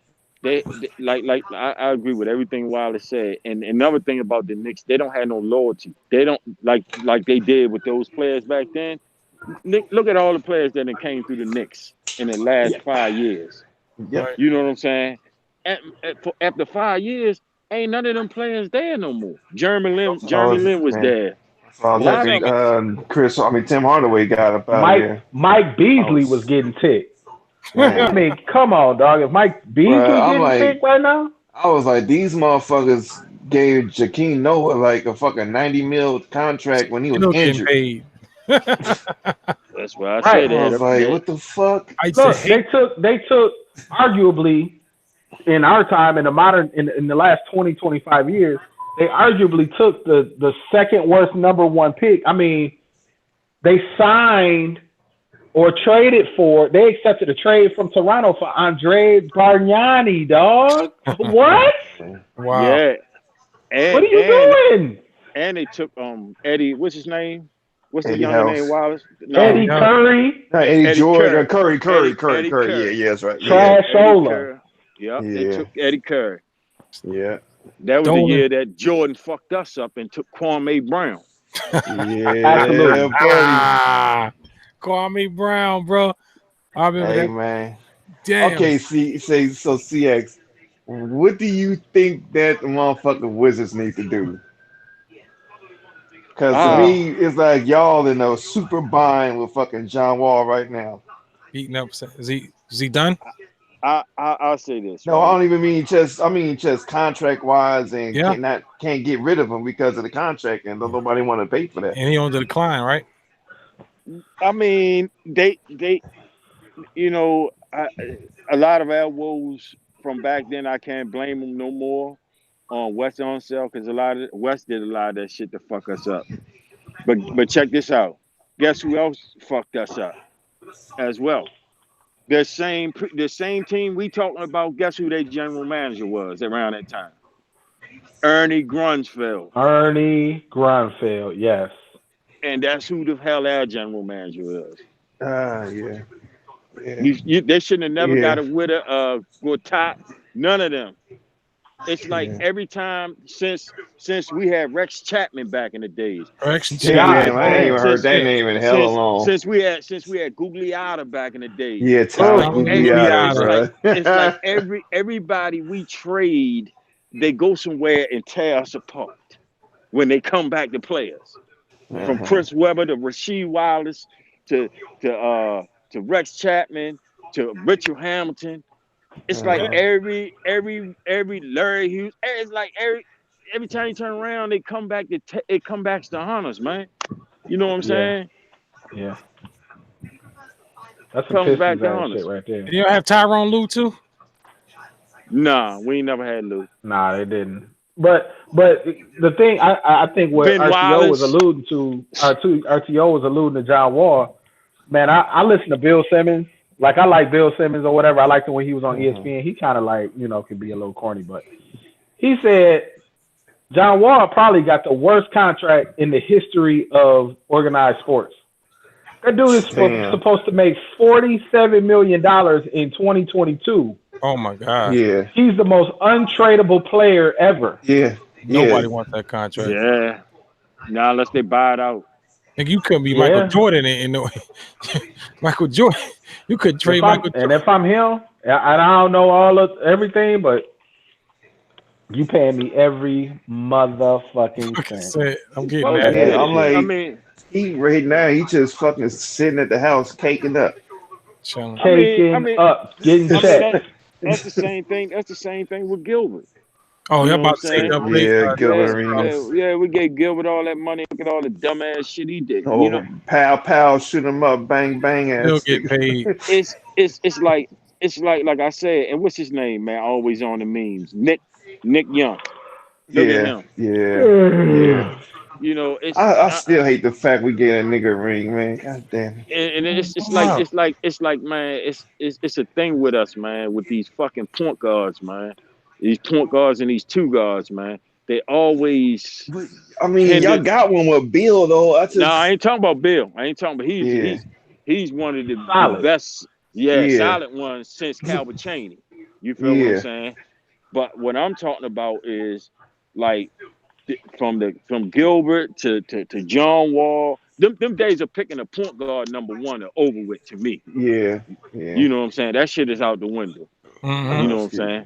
they I agree with everything Wallace said. And another thing about the Knicks, they don't have no loyalty. They don't like they did with those players back then. Look at all the players that came through the Knicks in the last 5 years. Yeah. You know what I'm saying? After 5 years, ain't none of them players there no more. Jeremy Lin was there. Tim Hardaway got up out here. Mike Beasley was getting ticked. I mean, come on, dog. If Mike Beasley getting ticked right now, I was like, these motherfuckers gave Jakeem Noah like a fucking $90 million contract when he was injured. Paid. That's why I said that. I was like, what the fuck? Look, they took arguably in our time in the last 20, 25 years, they arguably took the second worst number one pick. I mean, they signed or traded for, they accepted a trade from Toronto for Andre Bargnani, dog. What? Wow. Yeah. What are you doing? And they took Eddie, what's his name? What's the Eddie young House. name, Wallace? No, Eddie Curry. Eddie Jordan. Curry. Curry. Yeah, that's right. Trashola. Yeah, they took Eddie Curry. Yeah. That was the year that Jordan fucked us up and took Kwame Brown. Yeah, buddy. Kwame Brown, bro. I remember that. Man. Damn. Okay, so CX, what do you think that motherfucking Wizards need to do? Because to me, it's like y'all in a super bind with fucking John Wall right now. Beating up. Is he done? I'll say this, No, I right? don't even mean just. I mean just contract wise, and Yeah. can't get rid of him because of the contract, and nobody want to pay for that. And he on the decline, right? I mean, they you know, a lot of elbows from back then. I can't blame them no more on West on sale because a lot of West did a lot of that shit to fuck us up. But check this out. Guess who else fucked us up as well? The same team we talking about. Guess who their general manager was around that time? Ernie Grunsfeld, Ernie Grunfeld, yes. and that's who the hell our general manager is. Yeah, yeah, They shouldn't have never got yeah, a with a top. None of them. It's like yeah. every time since we had Rex Chapman back in the days. Correction Since champ. we God Damn, had I ain't damn. even heard since that name in hella since long. since we had Gugliotta back in the days. Yeah, It's Tyler like Donald every Gugliotta, it's Gugliotta. like it's like bro. everybody we trade, they go somewhere and tear us apart when they come back to play us. From Uh-huh. Chris Webber to Rasheed Wallace to to uh to Rex Chapman to Richard Hamilton. It's like Uh-huh. every Larry Hughes. It's like every time you turn around, they come back to it come back to hunters, man. You know what I'm Yeah, saying? yeah. That's some Comes back Pistons to ass shit hunters. right there. You don't have Tyrone Lue too? Nah, we ain't never had Lou. Nah, they didn't. But the thing I think what Ben RTO was Wallace. alluding to, RTO was alluding to John Wall. Man, I listen to Bill Simmons. Like I like Bill Simmons or whatever. I liked him when he was on Uh-huh. ESPN. He kind of like can be a little corny, but he said John Wall probably got the worst contract in the history of organized sports. That dude is Damn. supposed to make $47 million in 2022. Oh my God. Yeah. He's the most untradeable player ever. Yeah. Nobody Yeah. wants that contract. Yeah. Now unless they buy it out. Nigga, you couldn't be Michael Yeah. Jordan in no Michael Jordan. You could trade Michael Jordan. If I'm him, and I don't know all of everything, but you paying me every motherfucking Like I cent. said, I'm getting Well, that. Yeah. I'm I like, mean, he right now, he just fucking sitting at the house caking up. Chilling. Taking up, getting I mean checks. that's the same thing. That's the same thing with Gilbert. Oh, You y'all know what I'm about to say saying? double A. Yeah, Gilbert Yeah, Arenas. we gave Gilbert all that money. Look at all the dumbass shit he did. You know, Oh, pow, shoot him up, bang, bang Still ass get paid. niggas. it's like I said, and what's his name, man? Always on the memes. Nick Young. Look at Yeah, him. yeah, yeah. You know, I still hate the fact we get a nigga ring, man. God damn it. and it's like Wow. man, it's a thing with us, man, with these fucking point guards, man. These point guards and these two guards, man. They always But, I mean, y'all hinder. got one with Bill though. No, I ain't talking about Bill. I ain't talking about Yeah, he's one of the Solid. best, yeah, solid ones since Calvin Chaney. You feel what I'm yeah, saying? But what I'm talking about is like from Gilbert to John Wall. Them days of picking a point guard number one are over with to me. yeah, yeah. You know what I'm saying? That shit is out the window. You Mm-hmm. know what I'm saying?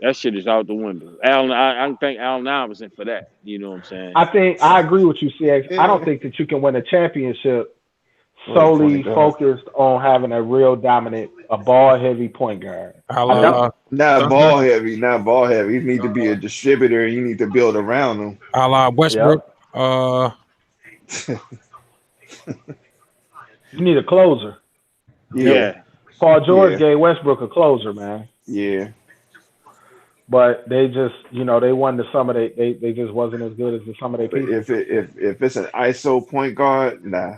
That shit is out the window. I think Allen Iverson for that. You know what I'm saying? I agree with you, CX. I don't Yeah. think that you can win a championship What a solely point guard. focused on having a real dominant, a ball heavy point guard. I I don't. Not ball heavy, not ball heavy. You need to be a distributor. You need to build around them. a la Westbrook. You need a closer. Yeah, Paul George yeah, gave Westbrook a closer, man. yeah. But they just, they won the summer. They just wasn't as good as the summer they But people. if it's an ISO point guard, nah.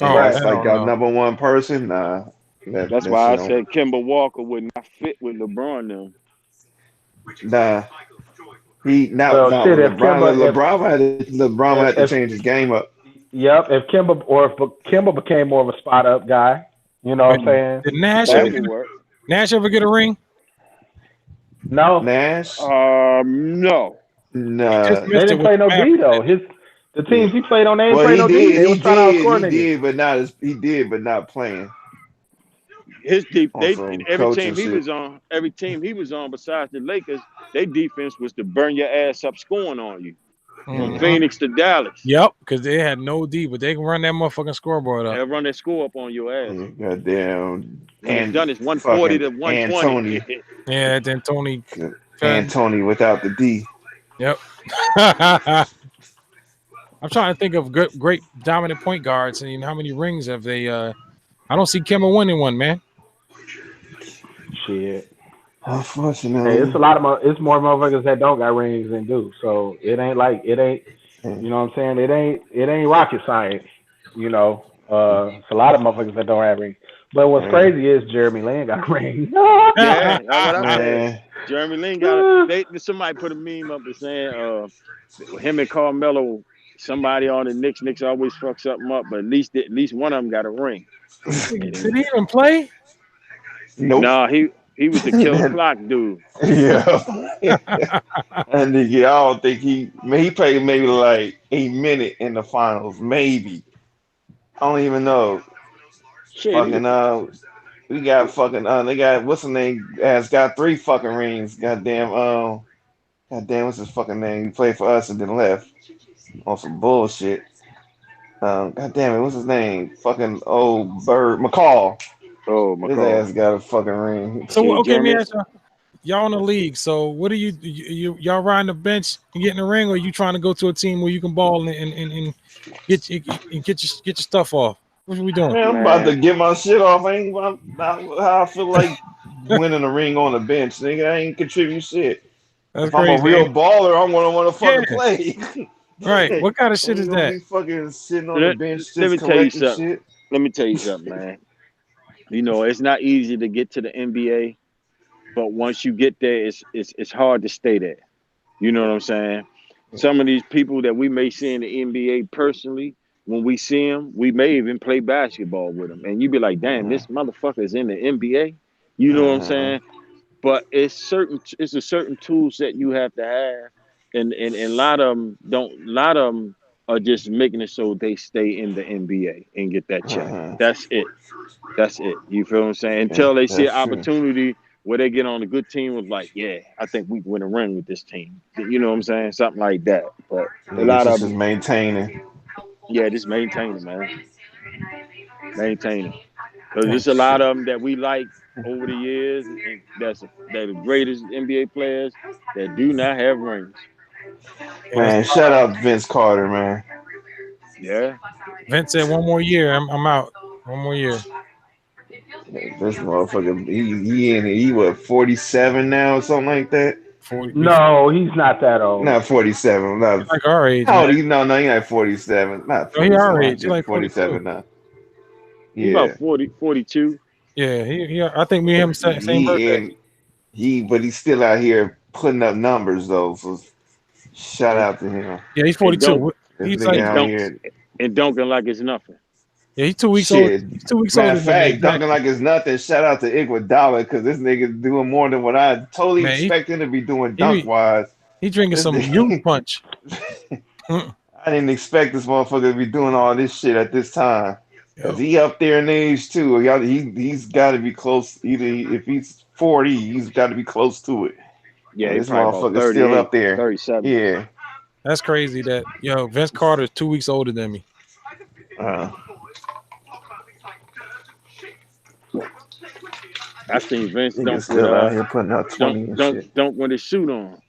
Oh, Right. That's hell like y'all no. number one person, nah. That's That why I shit said Kemba Walker would not fit with LeBron now. nah. He now Well, no shit. If LeBron had to if change his game up. if Kimba became more of a spot up guy, you know what I'm saying? Did Nash That ever would get work. a ring? No, Nash, No. nah. Just they missed it didn't with play the no D Mavericks. though. The teams he played on, they didn't Well, play he no D. did, They was trying to outscore he niggas. did, but not as he did, but not playing His deep on some every coaching team he shit. was on, besides the Lakers, their defense was to burn your ass up scoring on you. from Phoenix to Dallas. Yep, because they had no D, but they can run that motherfucking scoreboard up. They'll run that score up on your ass. Goddamn. When it's done, it's 140 to 120. Yeah, then Tony. Tony without the D. Yep. I'm trying to think of great dominant point guards and how many rings have they. I don't see Kemba winning one, man. Shit. Unfortunately, hey, it's a lot of it's more motherfuckers that don't got rings than do. So it ain't. You know what I'm saying? It ain't rocket science. You know, it's a lot of motherfuckers that don't have rings. But what's crazy is Jeremy Lin got a ring. Yeah, that's what I said. Jeremy Lin got it. Somebody put a meme up and saying, him and Carmelo, somebody on the Knicks always fuck something up, but at least one of them got a ring. Did he even play? Nope. No, he was the killer clock dude. Yeah. And I don't think he played maybe like a minute in the finals, maybe. I don't even know. Shit, fucking we got fucking they got what's his name has got 3 fucking rings. Goddamn what's his fucking name? He played for us and then left on some bullshit. God damn it, what's his name? Fucking old bird McCall. Oh, His ass got a fucking ring. So okay, let me ask y'all in the league. So what do y'all riding the bench and getting a ring, or you trying to go to a team where you can ball and get your stuff off? What are we doing? Man, I'm about to get my shit off. I ain't how I feel like winning a ring on the bench. Nigga, I ain't contribute shit. That's if crazy, I'm a real baller, I'm gonna want to fucking play. Right. What kind of shit is that? Be fucking sitting on the bench just let me tell you something. Shit. Let me tell you something, man. You know, it's not easy to get to the NBA, but once you get there, it's hard to stay there. You know what I'm saying? Some of these people that we may see in the NBA personally, when we see them, we may even play basketball with them. And you be like, damn, this motherfucker is in the NBA. You know what I'm saying? But it's a certain tool set you have to have. And a lot of them are just making it so they stay in the NBA and get that check. That's it. You feel what I'm saying? Until they see an opportunity where they get on a good team of like, yeah, I think we can win a ring with this team. You know what I'm saying? Something like that. But a lot of them maintaining. Yeah, just maintaining, man. Maintaining. Because there's a lot of them that we like over the years, and they're the greatest NBA players that do not have rings. Man, shout out Vince Carter, man. Yeah. Vince said 1 more year. I'm out. 1 more year. This motherfucker, he what 47 now or something like that. 40, no, he's not that old. Not 47. Not like our age. How old? No, he's not 47. Not 47. No, he our age. He's like 47 now. Yeah. He's about 42. Yeah, he I think me and him same birthday. But he's still out here putting up numbers though. So shout out to him. Yeah, he's 42. He's like and dunking like it's nothing. Yeah, he's 2 weeks old. He's 2 weeks Matter older. Of fact, dunking like it's nothing. Shout out to Iguodala because this nigga doing more than what I totally expect him to be doing dunk wise. He drinking some youth punch. I didn't expect this motherfucker to be doing all this shit at this time. Cause he up there in age too. He's got to be close. Either if he's 40, he's got to be close to it. Yeah, this motherfucker's still up there. 37. Yeah, that's crazy. That Vince Carter is 2 weeks older than me. I seen Vince dunk still out here putting out 20 dunk with his suit on.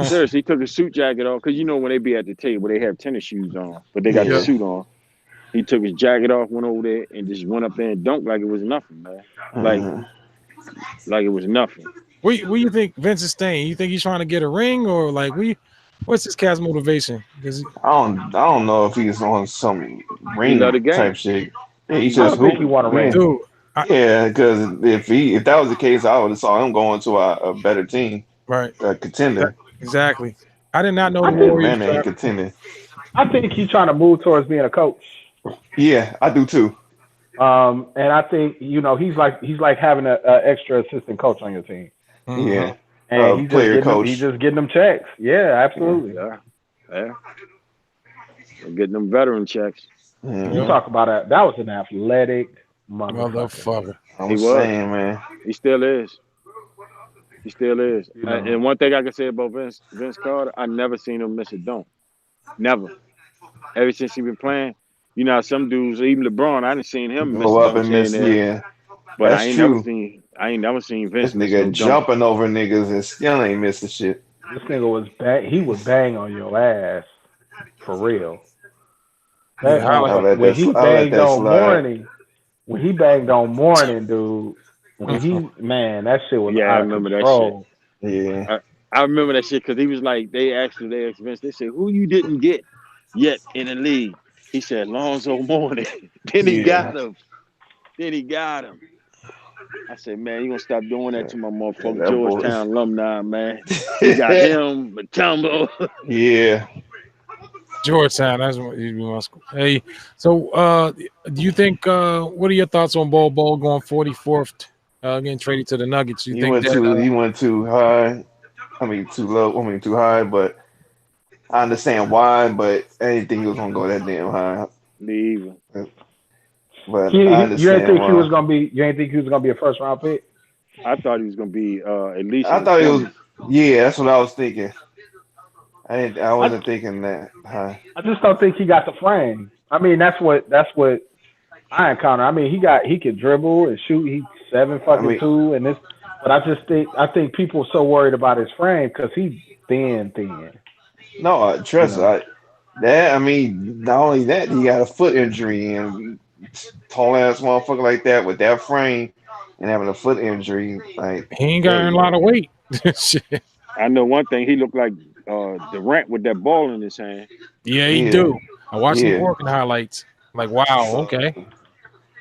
Seriously, he took his suit jacket off because when they be at the table, they have tennis shoes on, but they got the suit on. He took his jacket off, went over there, and just went up there and dunked like it was nothing, man. Like it was nothing. Where you think Vince is staying? You think he's trying to get a ring, or like what's his cat's motivation? I don't know if he's on some ring type shit. Yeah, he just think he want a ring. Dude, because if that was the case, I would have saw him going to a better team, right? A contender. Exactly. I did not know the Warriors ain't contending. I think he's trying to move towards being a coach. Yeah, I do too. And I think he's like having an extra assistant coach on your team. Mm-hmm. Yeah, and he's player coach. He's just getting them checks. Yeah, absolutely. Yeah. Getting them veteran checks. You talk about that was an athletic motherfucker. I'm saying, man, he still is. He still is. You know. And one thing I can say about Vince Carter, I never seen him miss a dunk. Never. Ever since he been playing, you know, some dudes, even LeBron, I didn't seen him miss Go up dunks and here and miss. there. Yeah, But that's true. I ain't never seen This Vince miss no nigga dunk. jumping over niggas and still ain't missing shit. This nigga was bang. He would bang on your ass for real. Yeah, That highlight. when he I'll let banged that on slide. morning, when he banged on morning, dude. When he man, that shit was Yeah, I out of remember that shit. control. Yeah, I remember that shit because he was like, they asked Vince, they said, who you didn't get yet in the league? He said, Lonzo Mourning. Then he Yeah. got him. I said, man, you gonna stop doing that to my yeah, motherfucking that boy. Georgetown alumni, man. You got him, Matumbo. Yeah, Georgetown, that's what he wants. Hey, so do you think what are your thoughts on Bol going 44th, getting traded to the Nuggets? You think that he went too high. I mean too low. I mean too high, but I understand why. But I didn't think he was gonna go that damn high. Leave. But I You didn't understand think he was why. gonna be? You didn't think he was gonna be a first round pick? I thought he was gonna be at least I in the thought he was. 20s. Yeah, that's what I was thinking. I I wasn't thinking that high. I just don't think he got the frame. I mean, that's what I encounter. I mean, he could dribble and shoot. He's seven I fucking mean, two, and this. But I think people are so worried about his frame because he's thin. no, You trust know. I that. I mean, not only that, he got a foot injury and tall ass motherfucker like that with that frame and having a foot injury, like he ain't got yeah, a lot of weight? Shit. I know one thing, he looked like Durant with that ball in his hand. Yeah, he yeah, do. I watched some yeah. working highlights. Like, wow, So, okay.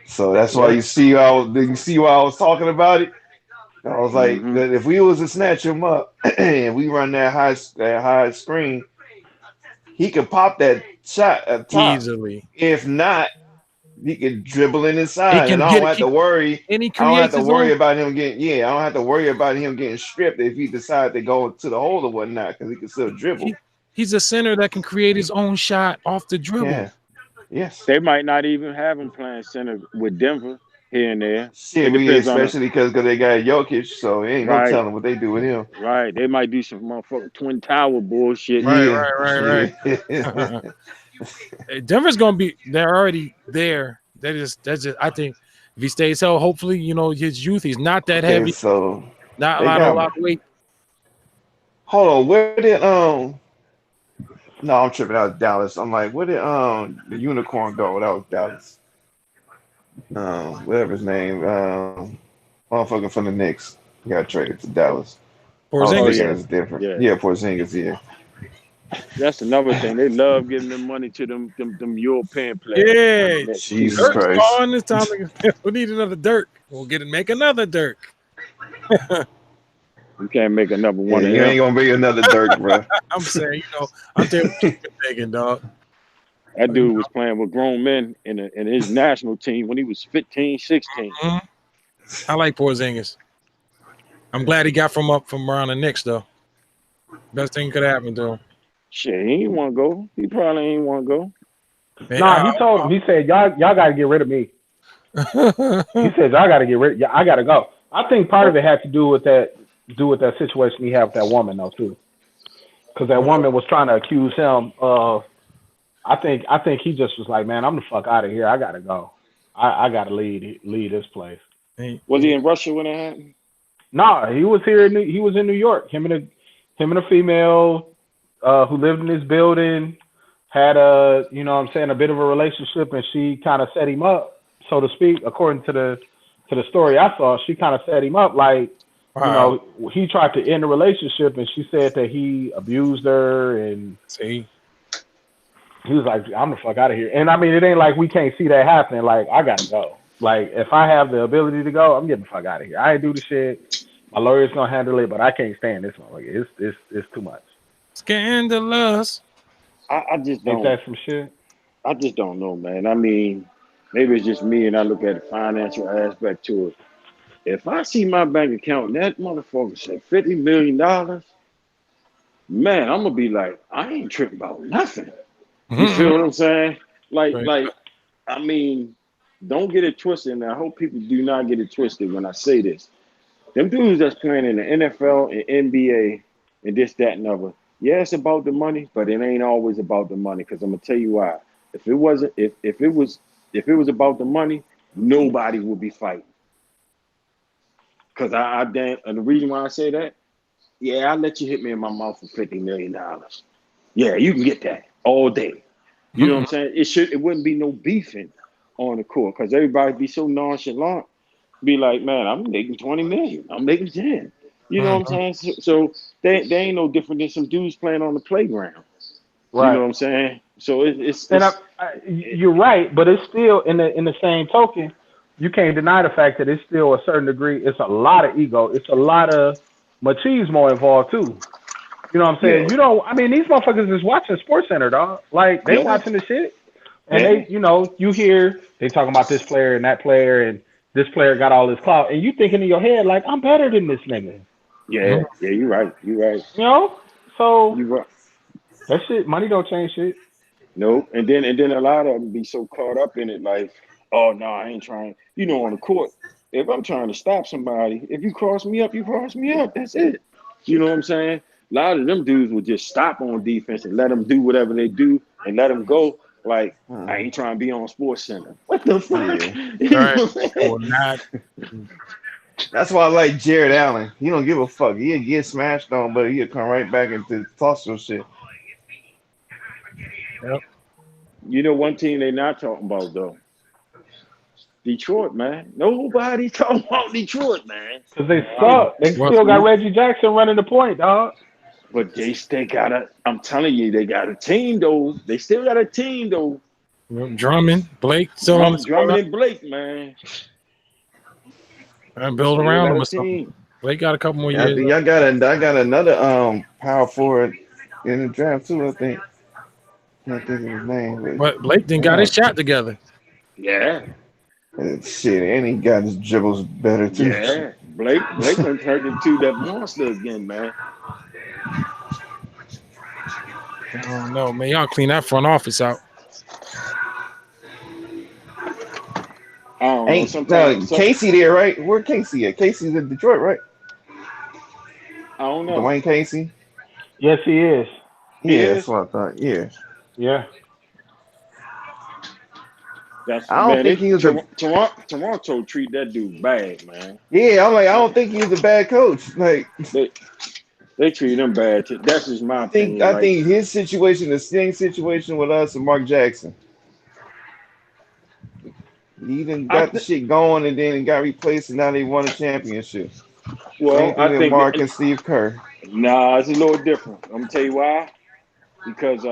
so that's why Yeah. you see why I was talking about it. I was like, Mm-hmm. that if we was to snatch him up and we run that high screen, he could pop that shot up top. Easily. If not, he could dribble in He inside, and can I don't get have to worry. and he I don't have creates to his worry own. about him getting. Yeah, I don't have to worry about him getting stripped if he decide to go to the hole or whatnot, because he can still dribble. He's a center that can create his own shot off the dribble. Yeah. Yes. They might not even have him playing center with Denver here and there. Shit, It we depends on the especially because they got Jokic, so ain't no right, telling what they do with him. right. They might do some motherfucking twin tower bullshit. Right, Yeah. right. Yeah. Denver's gonna be. They're already there. That's just. I think if he stays healthy, hopefully, his youth. He's not that Okay, heavy. so Not a they lot of got. weight. Hold on, where did No, I'm tripping out Dallas. I'm like, where did the unicorn go? That was Dallas. Whatever his name, motherfucker from the Knicks. He got traded to Dallas. I was Oh thinking Porzingis. yeah, it's different. yeah. Yeah, Porzingis. Yeah, That's another thing. They love giving them money to them European players, man. The Yeah, Nets too, Jesus Dirk's man. Christ. gone. It's time to. We need another Dirk. We'll make another Dirk. You can't make another Yeah, one of you ain't him. gonna be another Dirk, bro. I'm saying, I'm there what you've been thinking, dog. That dude was playing with grown men in his national team when he was 15, 16. Mhm. I like Porzingis. I'm glad he got from around the Knicks though. Best thing could happen to him. Shit, he ain't want to go. He probably ain't want to go. Man, Nah, he told him. He said, "Y'all got to get rid of me." He said, "Y'all got to get rid. I got to go." I think part of it had to do with that situation he had with that woman though too, because that woman was trying to accuse him of. I think he just was like, "Man, I'm the fuck out of here. I got to go. I got to leave this place." Was he in Russia when it happened? Nah, he was here. He was in New York. Him and a female who lived in this building had a a bit of a relationship, and she kind of set him up, so to speak. According to the story I saw, she kind of set him up like, wow. he tried to end the relationship, and she said that he abused her, and See, he was like, "I'm the fuck out of here." And I mean, it ain't like we can't see that happening. Like, I gotta go. Like, if I have the ability to go, I'm getting the fuck out of here. I ain't do the shit. My lawyer's gonna handle it, but I can't stand this one. Like, it's too much. scandalous. I just Ain't don't. that some shit? I just don't know, man. I mean, maybe it's just me, and I look at the financial aspect to it. If I see my bank account and that motherfucker say $50 million, man, I'm gonna be like, I ain't tripping about nothing. You feel what I'm saying? Right. I mean, don't get it twisted, and I hope people do not get it twisted when I say this. Them dudes that's playing in the NFL and NBA and this, that, and other. Yeah, it's about the money, but it ain't always about the money. Because I'm gonna tell you why. If it wasn't, if it was about the money, nobody would be fighting. Because and the reason why I say that, yeah, I'll let you hit me in my mouth for $50 million. Yeah, you can get that all day. You know what I'm saying? It wouldn't be no beefing on the court because everybody be so nonchalant. Be like, man, I'm making 20 million. I'm making 10. You know what I'm saying? So they ain't no different than some dudes playing on the playground. You know Right. what I'm saying? So it's And you're right, but it's still in the same token, you can't deny the fact that it's still a certain degree. It's a lot of ego. It's a lot of machismo involved too. You know what I'm saying? yeah, You don't. I mean, these motherfuckers is watching Sports Center, dog. Like they yeah, watching the shit, and yeah, you hear they talking about this player and that player, and this player got all this clout, and you thinking in your head like, I'm better than this nigga. yeah, yeah. You're right. You're right. You know? So You're right. that shit, money don't change shit. No, and then a lot of them be so caught up in it, like, oh no, I ain't trying. You know, on the court, if I'm trying to stop somebody, if you cross me up, you cross me up. That's it. You know what I'm saying? A lot of them dudes would just stop on defense and let them do whatever they do and let them go. Like, I ain't trying to be on Sports Center. What the fuck? Yeah. You Right. know what I'm Or saying? not. That's why I like Jared Allen. He don't give a fuck. He'll get smashed on, but he'll come right back into toss your shit. Yep. You know one team they not talking about though. Detroit, man. Nobody talking about Detroit, man. Cause they suck. They Well, still got Reggie Jackson running the point, dog. But they got a. I'm telling you, they got a team though. They still got a team though. Drummond, Blake still on the Drummond squad. and Blake, man. And build Still around got him a or something. team. Blake got a couple more I years. think I got another power forward in the draft too. I think. Can't think of his name, But Blake then but got his shot together. Yeah, shit, and he got his dribbles better too. yeah. Blake done turned into that monster again, man. I don't know, man. Y'all clean that front office out. I don't know. Ain't no Sometimes Casey there, right? Where Casey at? Casey's in Detroit, right? I don't know. Dwayne Casey. Yes, he is. He Yeah, that's is. what I thought. Yeah, Yeah. That's I don't man. think he was a. Toronto treat that dude bad, man. Yeah, I'm like, I don't think he was a bad coach. Like, They they treat him bad. That's just my opinion. I Like, think his situation, the same situation with us and Mark Jackson. He done I got the th- shit going and then got replaced, and now they won a championship. Same well, thing I with think Mark and Steve Kerr. nah, it's a little different. I'm gonna tell you why. Because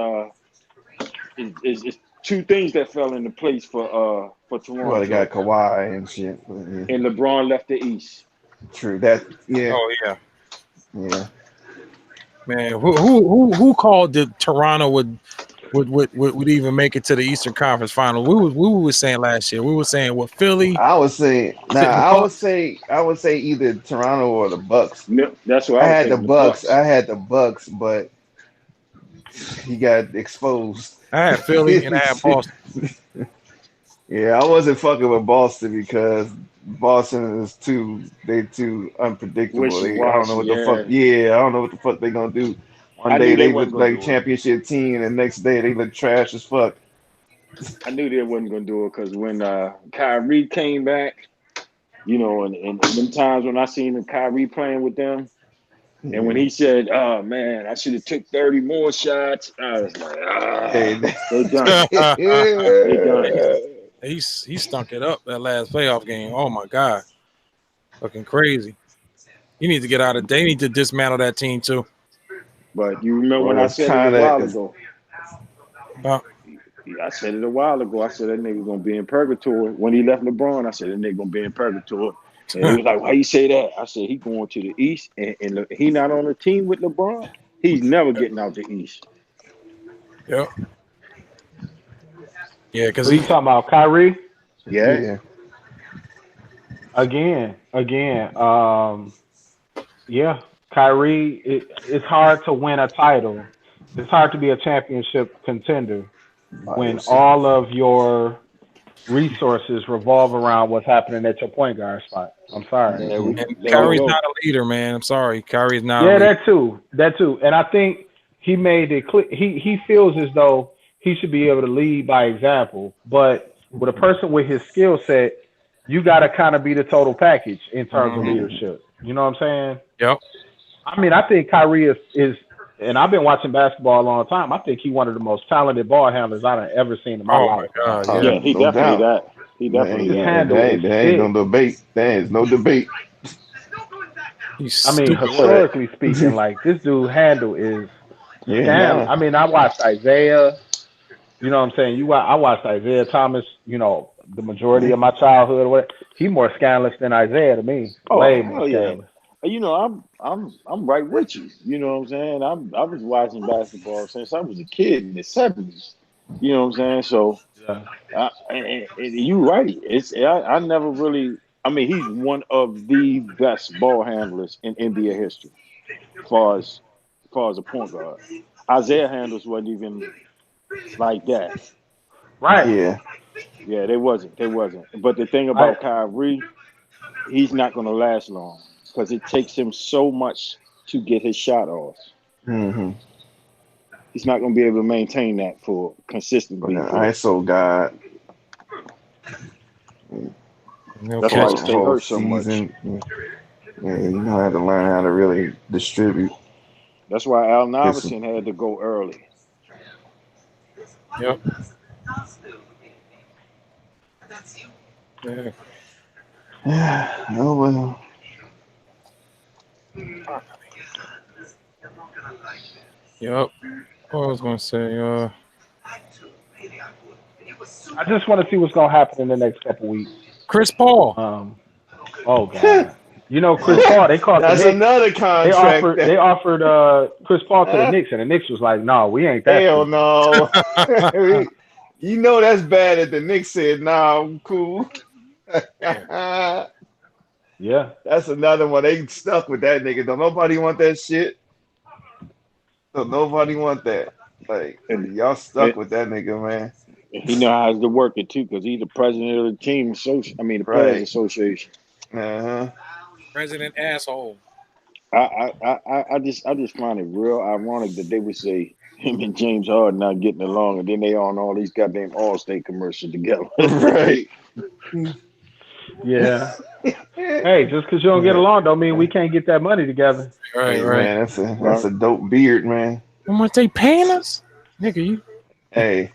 it's two things that fell into place for Well, they got Toronto. Kawhi and shit. But, yeah, And LeBron left the East. true. That, yeah, Oh yeah, yeah. man. Who called that Toronto would even make it to the Eastern Conference Final? We were saying last year. We were saying what Philly I would say now. sitting the Bucks. I would say either Toronto or the Bucks. No, that's what I I was had the thinking. The Bucks. Bucks. I had the Bucks, but he got exposed. I had Philly and I had Boston. Yeah, I wasn't fucking with Boston because Boston is too unpredictable. Wishy I don't know washy. what the fuck. Yeah, Yeah, I don't know what the fuck they gonna do. One I day knew they they look wasn't gonna like do it. championship team, and the next day they look trash as fuck. I knew they wasn't gonna do it because when Kyrie came back, you know, and them times when I seen Kyrie playing with them, and when Yeah. he said, "Oh man, I should have took 30 more shots," I was like, Hey, they done it. They done it. he stunk it up that last playoff game. Oh my god, looking crazy. You need to get out of. They need to dismantle that team too. But you remember when well, I it's said it a kind while of ago? Uh, I said it a while ago. I said that nigga gonna be in purgatory. When he left LeBron, I said that nigga gonna be in purgatory. And he was like, "Why you say that?" I said he going to the East, and he not on a team with LeBron. He's never getting out the East. yep. Yeah, because What you talking about, Kyrie? Yeah, yeah. Again. Yeah, Kyrie. It's hard to win a title. It's hard to be a championship contender By when yourself. all of your resources revolve around what's happening at your point guard spot. I'm sorry. And There we Kyrie's go. not a leader, man. I'm sorry. Kyrie's not a Yeah, leader. that too. And I think he made it clear. He feels as though he should be able to lead by example. But with a person with his skill set, you got to kind of be the total package in terms of leadership. You know what I'm saying? Yep. I mean, I think Kyrie is, and I've been watching basketball a long time. I think he's one of the most talented ball handlers I've ever seen in my Oh life. my God. Yeah, he no definitely doubt. that. He definitely His that. handle is There ain't no sick. debate. There is no debate. He's I mean, stupid. historically speaking, like this dude handle is Yeah, damn. nah. I mean, I watched Isaiah. You know what I'm saying? I watched Isaiah Thomas. You know, the majority of my childhood. What he more scandalous than Isaiah to me. Oh Way more hell yeah. scandalous. You know, I'm right with you. You know what I'm saying? I was watching basketball since I was a kid in the '70s. You know what I'm saying? So Yeah. you right. I never really. I mean, he's one of the best ball handlers in NBA history, as far as a point guard. Isaiah handles wasn't even like that. Right. Yeah. Yeah, they wasn't. They wasn't. But the thing I about Kyrie, he's not going to last long because it takes him so much to get his shot off. Mm-hmm. He's not going to be able to maintain that for But consistently an for. ISO God, They'll That's why catch he whole, him. stay whole hurt so much. season, yeah, you know how to learn how to really distribute. That's why Allen It's, Iverson had to go early. Yep. Yeah. yeah, oh well. Yep. What I was gonna say, just want to see what's gonna happen in the next couple weeks. Chris Paul. Oh God. You know, Chris Paul. They called the That's Knicks. another They contract. offered Chris Paul to the Knicks, and the Knicks was like, "No, we ain't that Hell stupid." no. You know that's bad that the Knicks said, nah, I'm cool. Yeah. That's another one. They stuck with that nigga. Don't nobody want that shit. Don't nobody want that. Like, And, y'all stuck and with that nigga, man. he knows how to work it too because he's the president of the team. The Players Right. Association. Uh-huh. President asshole. I just find it real ironic that they would say him and James Harden not getting along, and then they on all these goddamn All-State commercials together. Right. Yeah. Hey, just because you don't get along don't mean we can't get that money together. Right, Hey, right. man, that's a dope beard, man. How much they paying us? Nigga, you Hey,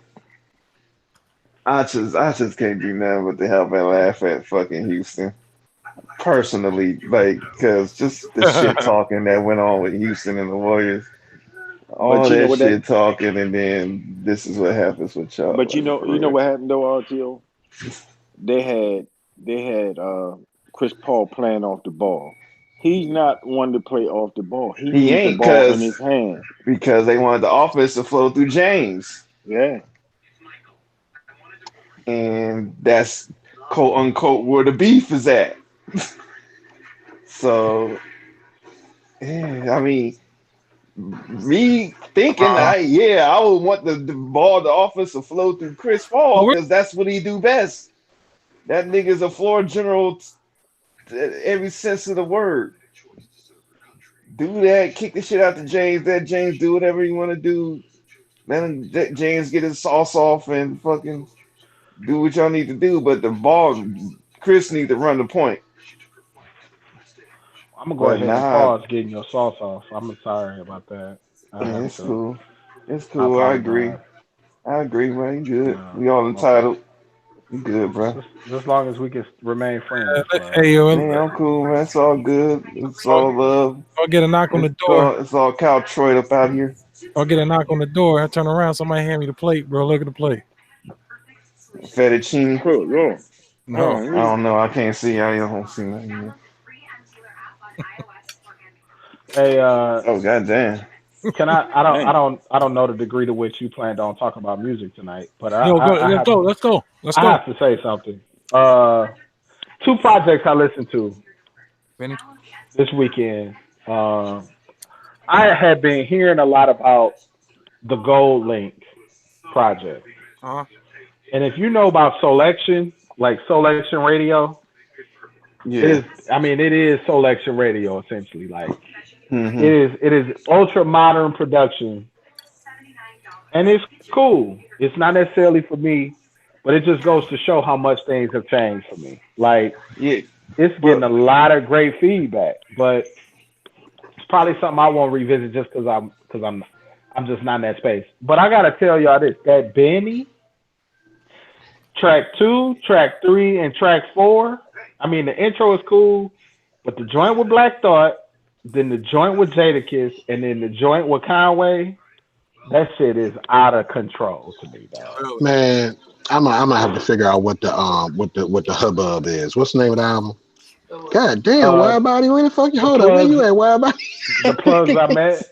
I just can't do nothing but to help and laugh at fucking Houston. Personally, like, cause just the shit talking that went on with Houston and the Warriors, all But you know that what shit talking, and then this is what happens with y'all. But Like, for you know real. what happened though, RTO? They had Chris Paul playing off the ball. He's not one to play off the ball. He He needs the ain't, ball in his hand. because they wanted the offense to flow through James, Yeah. and that's quote unquote where the beef is at. So, yeah, I mean, me thinking, I would want the ball, the offense to flow through Chris Paul because that's what he do best. That nigga's a floor general every sense of the word. Do that, kick the shit out to James. Let James do whatever you want to do. Let James get his sauce off and fucking do what y'all need to do. But the ball, Chris need to run the point. I'm gonna go But ahead and nah, pause getting your sauce off. I'm sorry about that. I yeah, have it's to. cool. It's I cool. I agree. apologize. Man. You good. No, We all okay. entitled. You good, bro. Just as long as we can remain friends, bro. hey yo, Man, I'm cool, man. It's all good. It's all love. I'll get a knock on the door. It's all Cal Troy up out here. I'll get a knock on the door. I turn around, somebody hand me the plate, bro. Look at the plate. Fettuccine. Cool, yeah. No. I don't know. I can't see. I don't see nothing yet. Hey, Oh, goddamn. can I don't know the degree to which you planned on talking about music tonight, but Let's go. I have to say something. Two projects I listened to Benny? this weekend. I had been hearing a lot about the Gold Link project. Uh-huh. And if you know about Selection, like Selection Radio, it Yeah. is. I mean, it is Selection Radio essentially. Like Hmm. it is ultra modern production, and it's cool. It's not necessarily for me, but it just goes to show how much things have changed for me. Like Yeah. it's getting But a lot of great feedback, but it's probably something I won't revisit just I'm just not in that space. But I gotta tell y'all this: that Benny track 2, track 3, and track 4. I mean, the intro is cool, but the joint with Black Thought, then the joint with Jadakiss, and then the joint with Conway. That shit is out of control to me, dog. Man, I'm gonna have to figure out what the hubbub is. What's the name of the album? God damn, Uh, wide body, where the fuck you the hold up? Where you plugs, at, wide body? the plugs I met.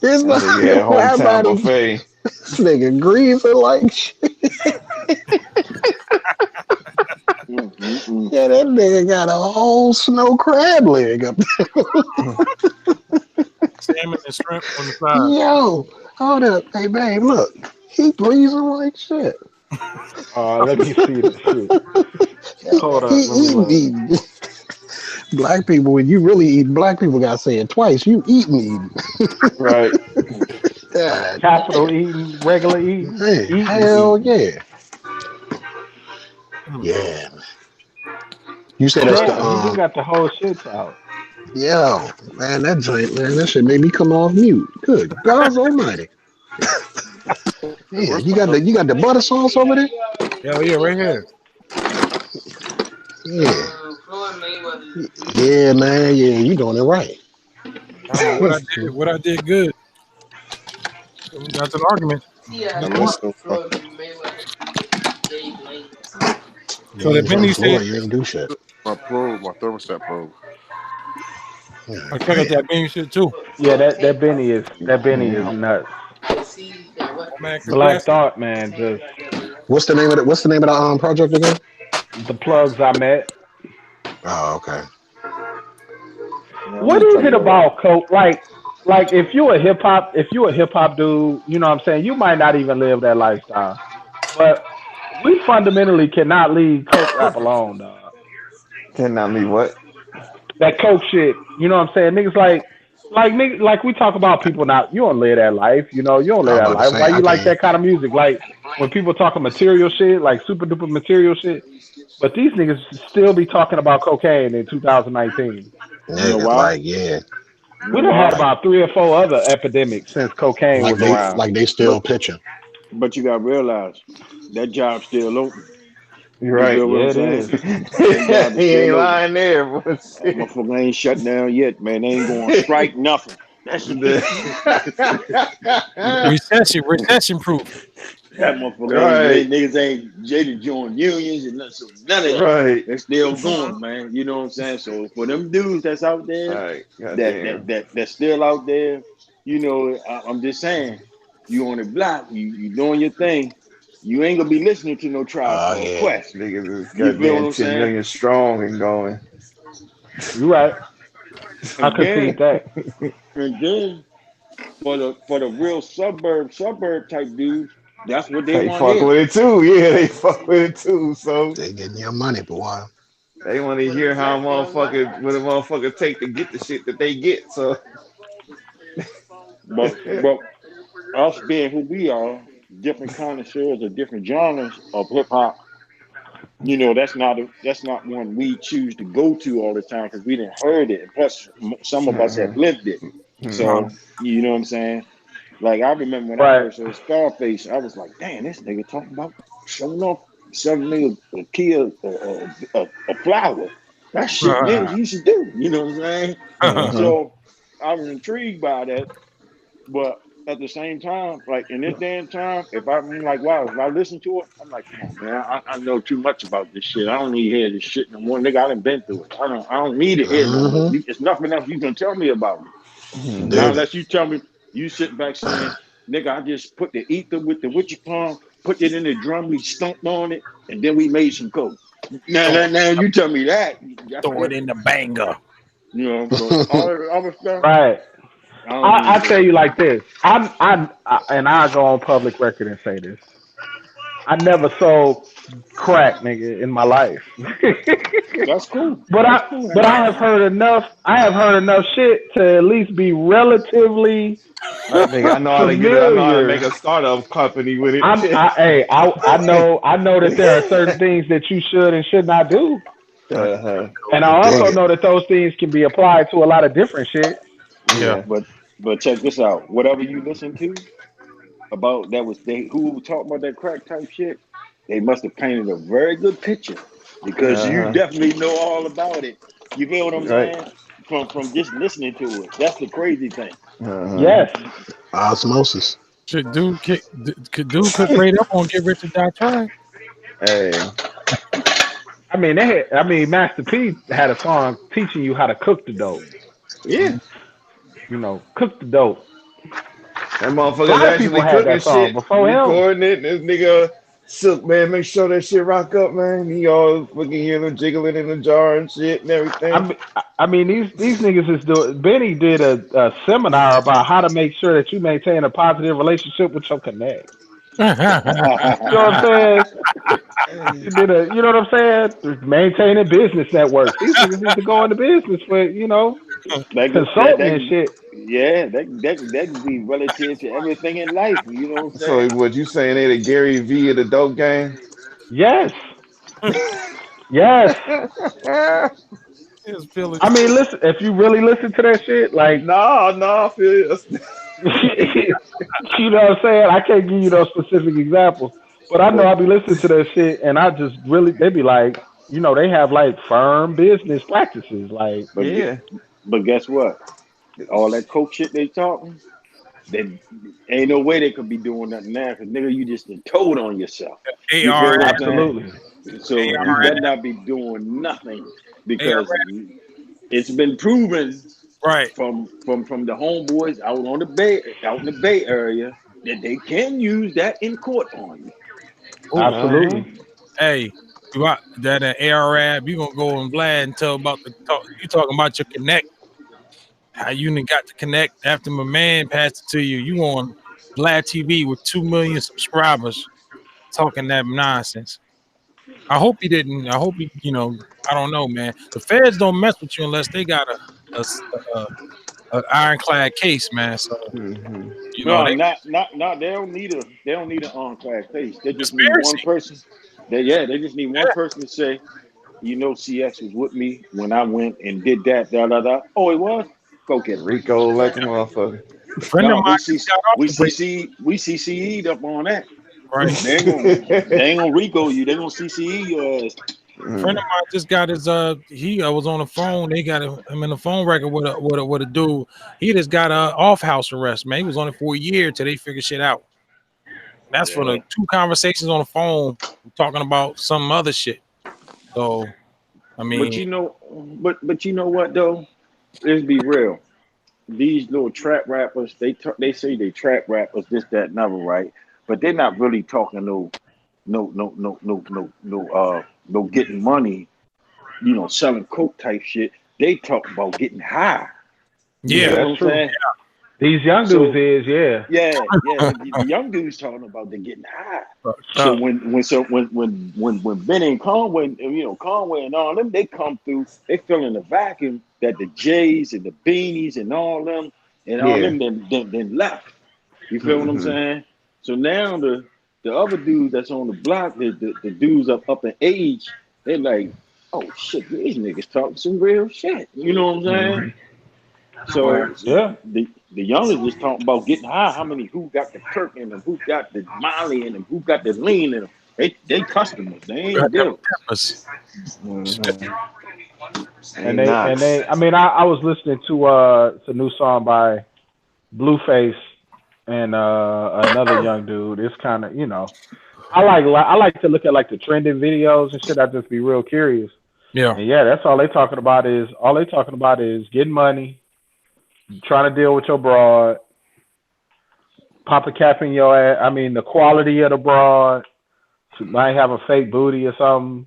This I think yeah, nigga wide hometown body, buffet. this nigga greasing like shit. Yeah, that nigga got a whole snow crab leg up there. Salmon and shrimp on the side. Yo, hold up. Hey, babe, look. He greasing like shit. Let me see this shit. Hold He up, let me look. eating. Black people, when you really eat, black people got to say it twice. You eating. Right. God Capital eating, regular damn. eating, Hey, hell eating. yeah. Yeah. You said that's the, Damn, he do got the whole shit out. yo, man, that joint, man, that shit made me come off mute. Good God almighty. Yeah, Where's you my got other? the butter sauce over there? Hell yeah, right here. Yeah. Yeah, man, yeah, you doing it right. I don't know what I did. What I did good. We got to an argument. I Nothing wrong. messed up. You So the ain't drop Benny said, Floyd, you ain't do shit. My probe, my thermostat probe. I check out that Benny shit too. Yeah, that Benny is Yeah. nuts. Oh man, Black congrats. Thought, man, just What's the name of the project again? the plugs I met. Oh, okay. Yeah, I'm What gonna is check it it out. about Coke? Like if you a hip hop dude, you know what I'm saying, you might not even live that lifestyle. But we fundamentally cannot leave Coke rap alone, dog. Cannot leave what? That Coke shit, you know what I'm saying? Niggas like we talk about people now, you don't live that life, you know, you don't I live was that about to life. say Why I you like can't. that kind of music? Like when people talking material shit, like super duper material shit. But these niggas still be talking about cocaine in 2019. You know Yeah, why? like yeah, You know We done had why? like about 3 or 4 other epidemics since cocaine was around. they But still pitching. but you gotta realize that job's still open. You're You right. feel what Yeah, I'm it saying? is. That job is He ain't still open. lying there, boy. Motherfucker ain't shut down yet, man. They ain't going on strike, nothing. That shit, Recession proof. that motherfucker ain't, Right. niggas ain't jaded join unions and nothing, so none of that. Right. They're still going, man. You know what I'm saying? So for them dudes that's out All there, right. Goddamn. that's still out there, you know, I'm just saying, you on the block, you doing your thing. You ain't gonna be listening to no Tribe Oh Called yeah. Quest. Niggas is You feel what goddamn I'm 10 saying? million strong and going. You right. I And concede then, that. and then for the real suburb type dudes, that's what they They want to fuck hear. with it too. Yeah, they fuck with it too. So They getting your money, boy. they want to hear how what a motherfucker take to get the shit that they get. So But us being who we are, different connoisseurs of different genres of hip hop, you know, that's not one we choose to go to all the time because we didn't heard it. And plus, some of us have lived it. Huh. So you know what I'm saying? Like I remember when I Right. first heard Scarface, I was like, "Damn, this nigga talking about showing off, selling nigga a key a flower. That shit niggas used to do." You know what I'm saying? mhm. So I was intrigued by that. But at the same time, like in this day and time, if I'm like, wow, if I listen to it, I'm like, come on, man, I know too much about this shit. I don't need to hear this shit no more. Nigga, I done been through it. I don't need to hear no more. Mm-hmm. It's nothing else you can tell me about it. Now Mhm. Dig it. unless you tell me you sit back saying, nigga, I just put the ether with the what you call, put it in the drum, we stumped on it, and then we made some coke. Now you tell me that, that's Throw it in different. the banger. You know, but all the other stuff, Right. I don't need I tell that. you like this. And I go on public record and say this. I never sold crack, nigga, in my life. That's cool. but That's I cool, but I man. have heard enough. I have heard enough shit to at least be relatively Nigga, I know how to get it. I know how to make familiar. a startup company with it. I know that there are certain things that you should and should not do. Uh-huh. And I I dig also it. know that those things can be applied to a lot of different shit. Yeah. Yeah. But check this out. Whatever you listen to about that was they who was talking about that crack type shit, they must have painted a very good picture because you Uh-huh. definitely know all about it. You feel what I'm Right. saying? From just listening to it. That's the crazy thing. Uh-huh. Yes. Osmosis. Should dude could rate up on Get Rich or Die Trying? Hey. Master P had a song teaching you how to cook the dope. Yeah. Cook the dope. That A motherfucker's lot of people actually had cooking that song shit, before him. recording it. This nigga Silk, man, make sure that shit rock up, man. He all fucking hear them jiggling in the jar and shit and everything. These niggas is doing. Benny did a seminar about how to make sure that you maintain a positive relationship with your connect. You know what I'm saying? You did you know what I'm saying? Maintaining business networks. These niggas need to go into business for consulting and that shit. yeah, that can be relative to everything in life. You know what I'm So saying? what you saying they the Gary V of the dope game? Yes, yes. His village. Listen. If you really listen to that shit, like No, I feel you. you know what I'm saying? I can't give you those specific examples, but I know But I be listening to that shit, and I just really they be like, they have like firm business practices, like but Yeah. but guess what? All that coke shit they talking, they ain't no way they could be doing nothing now because nigga, you just done told on yourself. You feel ARS, what I'm saying? absolutely. So you ARS, better not be doing nothing because ARS. it's been proven Right. from the homeboys out in the Bay Area that they can use that in court on you. Oh, Uh-huh. Absolutely. hey, you got that AR app, you gonna go and Vlad and tell about the talk. You talking about your connect, how you done got to connect after my man passed it to you. You on Vlad TV with 2 million subscribers talking that nonsense. I hope he didn't. I hope he, I don't know, man. The feds don't mess with you unless they got a ironclad case, man. So Hmm. No, they not they don't need an on-class case. They just need one conspiracy. person. They just need one person to say, CX was with me when I went and did that, da da da. Oh, it was? Go get him. Rico like a motherfucker. A friend of No, mine just got off the break. we CCE'd up on that. Right. They ain't gonna RICO you. They gonna CCE your ass. A friend of mine just got his he was on the phone. They got him in the phone record with a dude. He just got a off house arrest, man. He was on it for a year till they figure shit out. That's for Yeah. the 2 conversations on the phone talking about some other shit. So I But mean, you know what though? Let's be real. These little trap rappers, they say they trap rappers, this, that, and other, right? But they're not really talking no getting money, selling coke type shit. They talk about getting high. You Yeah, yeah, feel what that's I'm true. saying? These young dudes So is, yeah. yeah, the young dudes talking about they getting high. So uh, when Benny and Conway, Conway and all them, they come through, they fill in the vacuum that the Jays and the Beanies and all them Yeah. then left. You feel what I'm Hmm. saying? So now the other dudes that's on the block, the dudes up in age, they're like, oh shit, these niggas talking some real shit. You know what I'm saying? Hmm. So Yeah. the youngers just talking about getting high. Who got the perk in them, who got the Molly in them, who got the lean in them. They customers. They ain't goddamn dealers. peppers. Hmm. And Ain't they Knox. I was listening to it's a new song by Blueface and another young dude. It's kind of, I like to look at like the trending videos and shit. I just be real curious. Yeah. And yeah, that's all they talking about is getting money, trying to deal with your broad, pop a cap in your ass. The quality of the broad. She might have a fake booty or something.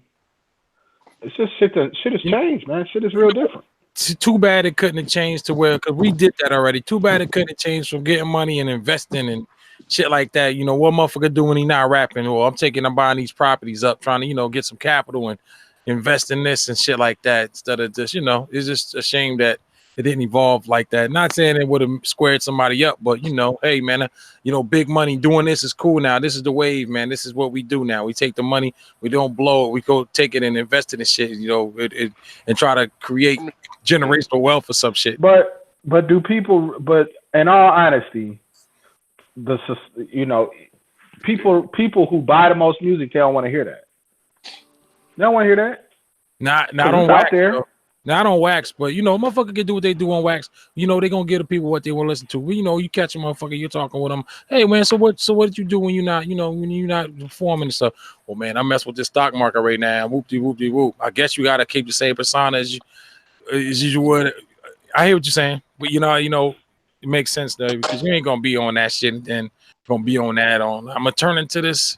It's just shit has changed, man. Shit is real different. Too bad it couldn't have changed to where, because we did that already. Too bad it couldn't have changed from getting money and investing and shit like that. You know, what motherfucker do when he not rapping? Or I'm buying these properties up, trying to, you know, get some capital and invest in this and shit like that instead of just, you know, it's just a shame that it didn't evolve like that. Not saying it would have squared somebody up, but you know, hey man, you know, big money doing this is cool now. This is the wave, man. This is what we do now. We take the money, we don't blow it, we go take it and invest in the shit, you know, and try to create generational wealth or some shit. But do people? But in all honesty, you know, people who buy the most music, they don't want to hear that. They don't want to hear that. Not on wax there. Not on wax, but you know, motherfucker can do what they do on wax. You know, they gonna give the people what they want to listen to. You know, you catch a motherfucker, you're talking with them. Hey man, so what did you do when you're not, you know, when you're not performing and stuff? Well, man, I mess with this stock market right now. Whoop. I guess you gotta keep the same persona as you would. I hear what you're saying, but you know, it makes sense though, because you ain't gonna be on that shit and gonna be on that I'm gonna turn into this.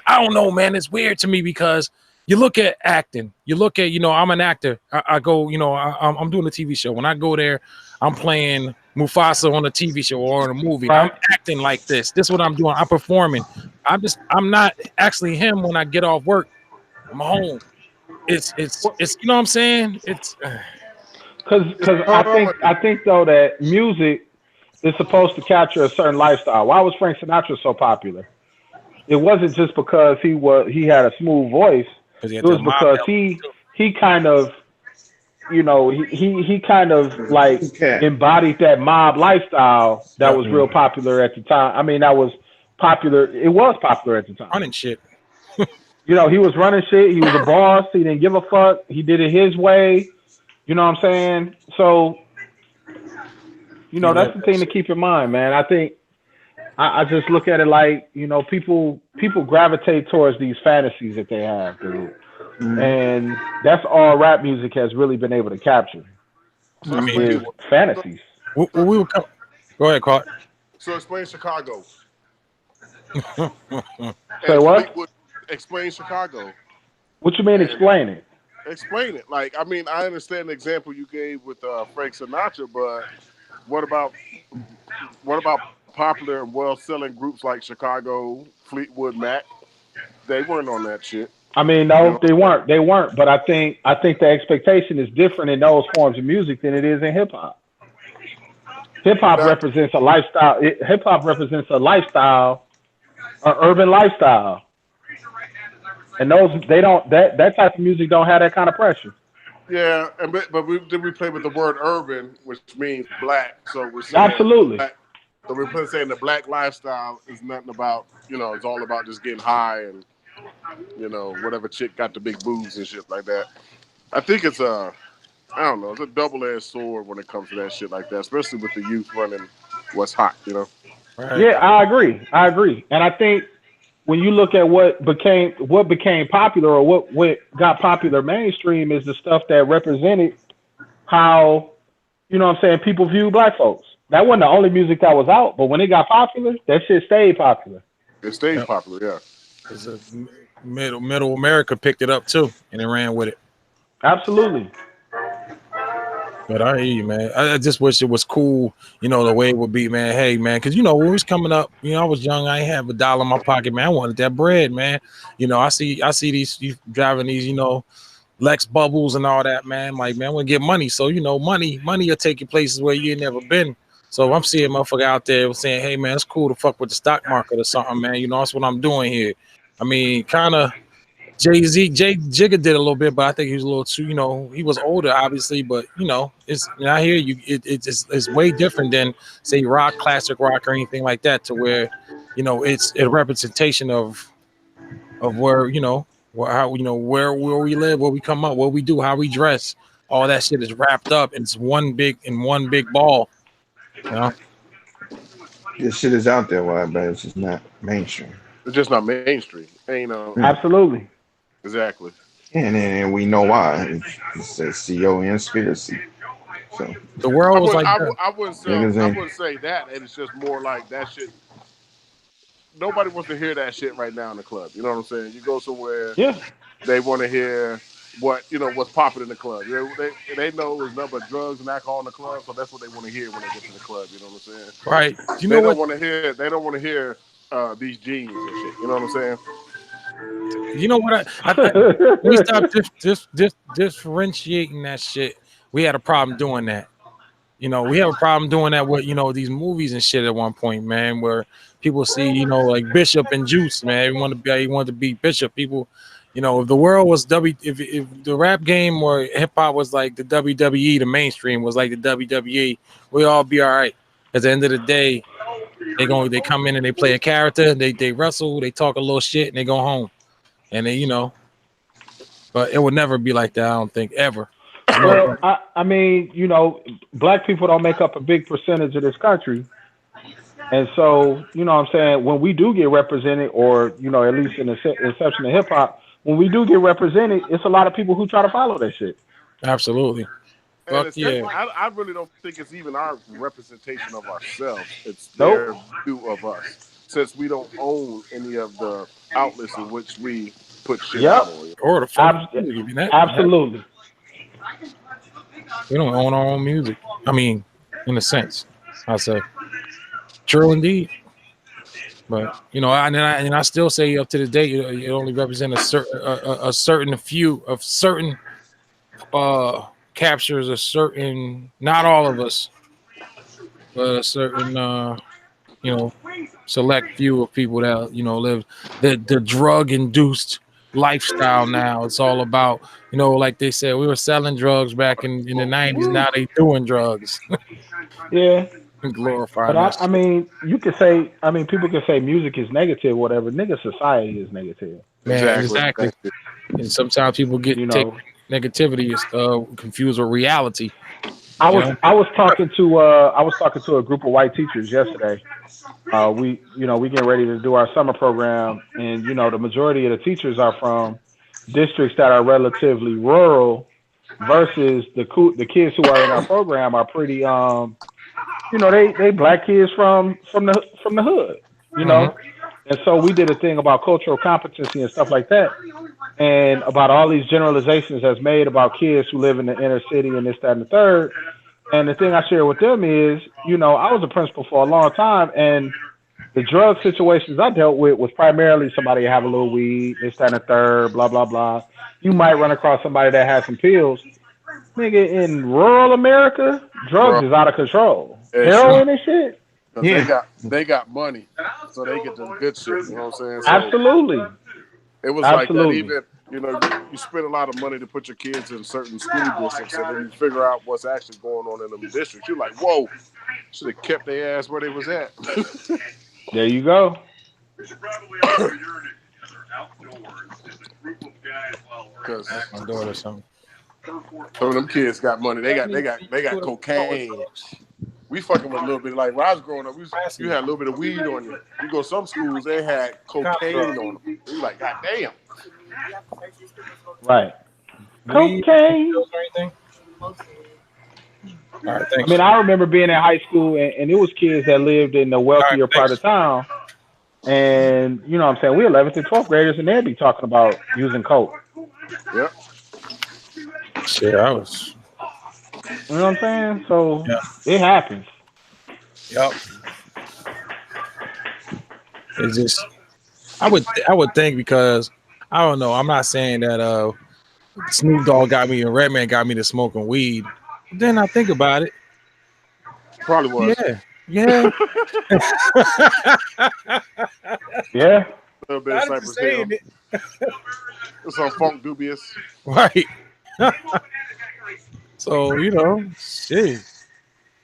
I don't know, man. It's weird to me because you look at acting, you look at, you know, I'm an actor. I go, you know, I'm doing a TV show. When I go there, I'm playing Mufasa on a TV show or in a movie. Right. I'm acting like this. This is what I'm doing. I'm performing. I'm not actually him when I get off work. I'm home. It's you know what I'm saying? It's because I think though that music is supposed to capture a certain lifestyle. Why was Frank Sinatra so popular? It wasn't just because he had a smooth voice. It was because he kind of, you know, he kind of like embodied that mob lifestyle that was real popular at the time. I mean, that was popular. It was popular at the time. Running shit. You know, he was running shit. He was a boss. He didn't give a fuck. He did it his way. You know what I'm saying? So, you know, that's the thing to keep in mind, man. I think I just look at it like, you know, people gravitate towards these fantasies that they have, dude. And that's all rap music has really been able to capture. I mean, is fantasies. Go ahead, Clark. So explain Chicago. Say what? Explain Chicago. What you mean explain it? Explain it. Like, I mean, I understand the example you gave with Frank Sinatra, but what about popular and well-selling groups like Chicago, Fleetwood Mac? They weren't on that shit. I mean, no, they weren't. They weren't. But I think the expectation is different in those forms of music than it is in hip hop. Hip hop represents a lifestyle. Hip hop represents a lifestyle, an urban lifestyle. And those that type of music don't have that kind of pressure. Yeah, but we play with the word urban, which means black. So we're saying absolutely. Black, so we're saying the black lifestyle is nothing about, you know, it's all about just getting high and, you know, whatever chick got the big boobs and shit like that. I think it's I don't know, it's a double-edged sword when it comes to that shit like that, especially with the youth running what's hot, you know. Right. Yeah, I agree, and I think when you look at what became popular or what got popular mainstream is the stuff that represented how, you know what I'm saying, people view black folks. That wasn't the only music that was out, but when it got popular, that shit stayed popular. It stayed popular, yeah. Middle America picked it up too, and it ran with it. Absolutely. But I hear you, man. I just wish it was cool, you know, the way it would be, man. Hey, man, because, you know, when we was coming up, you know, I was young. I ain't have $1 in my pocket, man. I wanted that bread, man. You know, I see these you driving these, you know, Lex bubbles and all that, man. Like, man, I want to get money. So, you know, money will take you places where you ain't never been. So I'm seeing motherfucker out there saying, hey, man, it's cool to fuck with the stock market or something, man. You know, that's what I'm doing here. I mean, kind of Jigga did a little bit, but I think he was a little too, you know, he was older, obviously, but, you know, I hear you, it's way different than, say, classic rock or anything like that, to where, you know, it's a representation of where, you know, how, you know, where we live, where we come up, what we do, how we dress, all that shit is wrapped up. It's one big ball, you know? This shit is out there, but it's just not mainstream. It's just not mainstream. Ain't absolutely. Exactly. And we know why. It's a CEO conspiracy. So the world was I wouldn't say that. It's just more like that shit. Nobody wants to hear that shit right now in the club. You know what I'm saying? You go somewhere, they want to hear what's popping in the club. They know there's nothing but drugs and alcohol in the club, so that's what they want to hear when they get to the club. You know what I'm saying? Right. They don't want to hear these genes and shit. You know what I'm saying? You know what? We stopped differentiating that shit. We had a problem doing that. You know, we have a problem doing that with, you know, these movies and shit at one point, man, where people see, you know, like Bishop and Juice, man. He wanted to be Bishop. People, you know, if the world was if the rap game or hip hop was like the WWE, the mainstream was like the WWE, we all be all right. At the end of the day, they come in and they play a character, they wrestle, they talk a little shit, and they go home. And then, you know, but it would never be like that, I don't think, ever. Well, I mean, you know, black people don't make up a big percentage of this country. And so, you know what I'm saying, when we do get represented, or, you know, at least in the inception of hip hop, when we do get represented, it's a lot of people who try to follow that shit. Absolutely. And Fuck yeah. I really don't think it's even our representation of ourselves. It's their view of us. Since we don't own any of the outlets in which we put shit out on. Or the fuck absolutely. We don't own our own music. I mean, in a sense, I say. True indeed. But you know, and I still say up to the day, it only represents a certain few of certain captures a certain, not all of us, but a certain you know, select few of people that, you know, live the drug induced lifestyle. Now it's all about, you know, like they said, we were selling drugs back in the 90s. Now they doing drugs. Yeah. Glorifying. But I mean, you could say, I mean, people can say music is negative, whatever. Nigga, society is negative. Man, exactly. And sometimes people get, you know, negativity is confused with reality. I was talking to a group of white teachers yesterday. We getting ready to do our summer program, and you know, the majority of the teachers are from districts that are relatively rural, versus the kids who are in our program are pretty you know, they black kids from the hood, you know. And so we did a thing about cultural competency and stuff like that, and about all these generalizations that's made about kids who live in the inner city and this, that, and the third. And the thing I share with them is, you know, I was a principal for a long time, and the drug situations I dealt with was primarily somebody have a little weed, this, that, and the third, blah, blah, blah. You might run across somebody that has some pills. Nigga, in rural America, drugs is out of control. Heroin and shit. Yeah. They got money, so they get the good shit. You know what I'm saying? So absolutely. It was like that. Even, you know, you spend a lot of money to put your kids in certain school districts, and then you figure out what's actually going on in them districts. You're like, whoa, should have kept their ass where they was at. There you go. Because my daughter or something. Some of them kids got money. They got cocaine. We fucking with a little bit. Like when I was growing up, you had a little bit of weed on you. You go to some schools, they had cocaine on them. You like, god damn. Right. Cocaine. All right, thanks. I mean, I remember being in high school, and it was kids that lived in the wealthier part of town. And, you know what I'm saying, we 11th and 12th graders, and they'd be talking about using coke. Yep. Shit, I was. You know what I'm saying? So, yeah. It happens. Yep. It's just, I would think, because, I don't know, I'm not saying that Snoop Dogg got me and Redman got me to smoking weed. Then I think about it. Probably was. Yeah. Yeah. A little bit of Cypress Hill. It's on Funk Dubious. Right. So, you know, shit.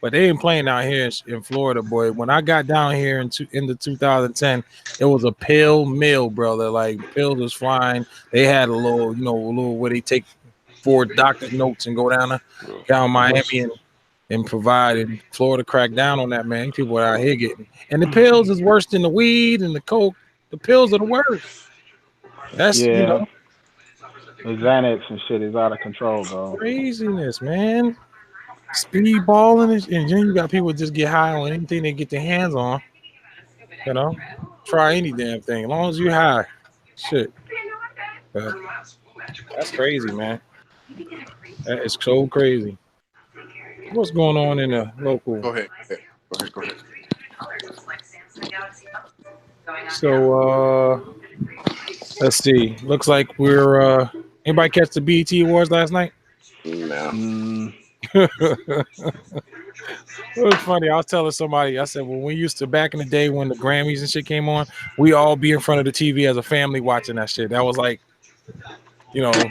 But they ain't playing out here in Florida, boy. When I got down here in the 2010, it was a pill mill, brother. Like, pills was flying. They had a little where they take 4 doctor's notes and go down Miami and provide. And Florida cracked down on that, man. People are out here getting. And the pills is worse than the weed and the coke. The pills are the worst. That's, yeah. You know. The Xanax and shit is out of control, bro. Craziness, man. Speedballing, and then you got people just get high on anything they get their hands on. You know, try any damn thing as long as you high. Shit, but that's crazy, man. That is so crazy. What's going on in the local? Go ahead. So let's see. Looks like we're anybody catch the BET Awards last night? No. It was funny. I was telling somebody, I said, well, we used to back in the day when the Grammys and shit came on, we all be in front of the TV as a family watching that shit. That was like, you know,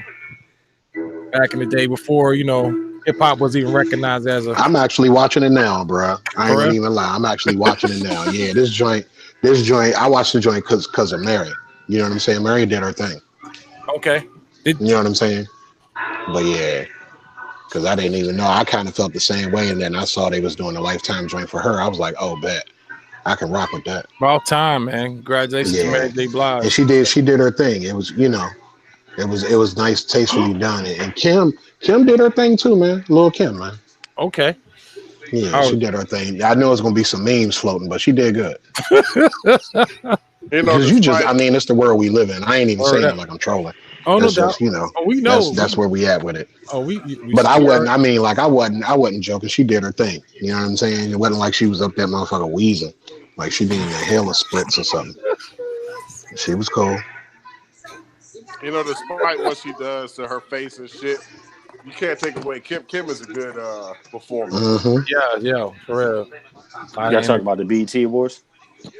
back in the day before, hip hop was even recognized as a I'm actually watching it now, bro. I ain't for gonna real. even lie. I'm actually watching it now. Yeah, this joint. I watched the joint because of Mary. You know what I'm saying? Mary did her thing. Okay. Did You know what I'm saying? But yeah, because I didn't even know. I kind of felt the same way, and then I saw they was doing a lifetime joint for her. I was like, oh, bet I can rock with that. about time, man. Congratulations to Yeah, Mary J. and Blige. she did her thing. It was it was nice, tastefully done. And Kim did her thing too, man. Lil' Kim, man. Okay. Yeah, I she did her thing. I know it's gonna be some memes floating, but she did good. You know, Because despite it's the world we live in. I ain't even Word saying it up. like I'm trolling. Oh, no That's doubt. just, Oh, we know. that's where we at with it. We But I are. wasn't. I mean, like I wasn't joking. She did her thing. You know what I'm saying? It wasn't like she was up that motherfucker wheezing, like she did in the hell of splits or something. She was cool. despite what she does to her face and shit, you can't take away Kim. Kim is a good performer. Hmm. Yeah, for real. You I guys talking energy. about the BET Awards?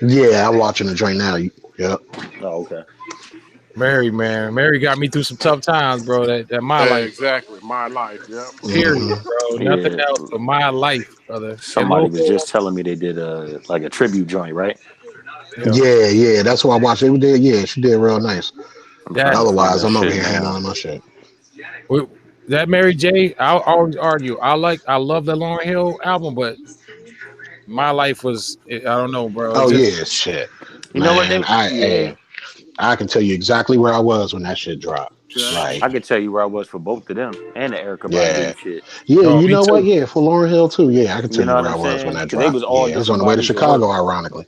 Yeah, I'm watching the joint now. Yep. Oh, okay. Mary, man. Mary got me through some tough times, bro. That my life. Exactly, my life. Yep. Period, Hmm. bro. Nothing Yeah. else but my life, brother. And Somebody little was just telling me they did a tribute joint, right? yeah. Yeah. That's what I watched. It did. Yeah, she did real nice. I'm That trying to find Otherwise, that I'm over shit here now. handling my shit. we- that Mary J. I'll always argue. I love the Lauryn Hill album, but my life was I don't know, bro. It Oh just yeah, shit, You know what man. they? Yeah, I can tell you exactly where I was when that shit dropped. Exactly. Like, I could tell you where I was for both of them and the Erica yeah, Badu shit. yeah. oh You me know what? too. Yeah, for Lauryn Hill too. Yeah, I can You tell know you what where I'm I was when saying? that Because they was dropped. all Yeah, I was on different the way to bodies of work. Chicago, ironically.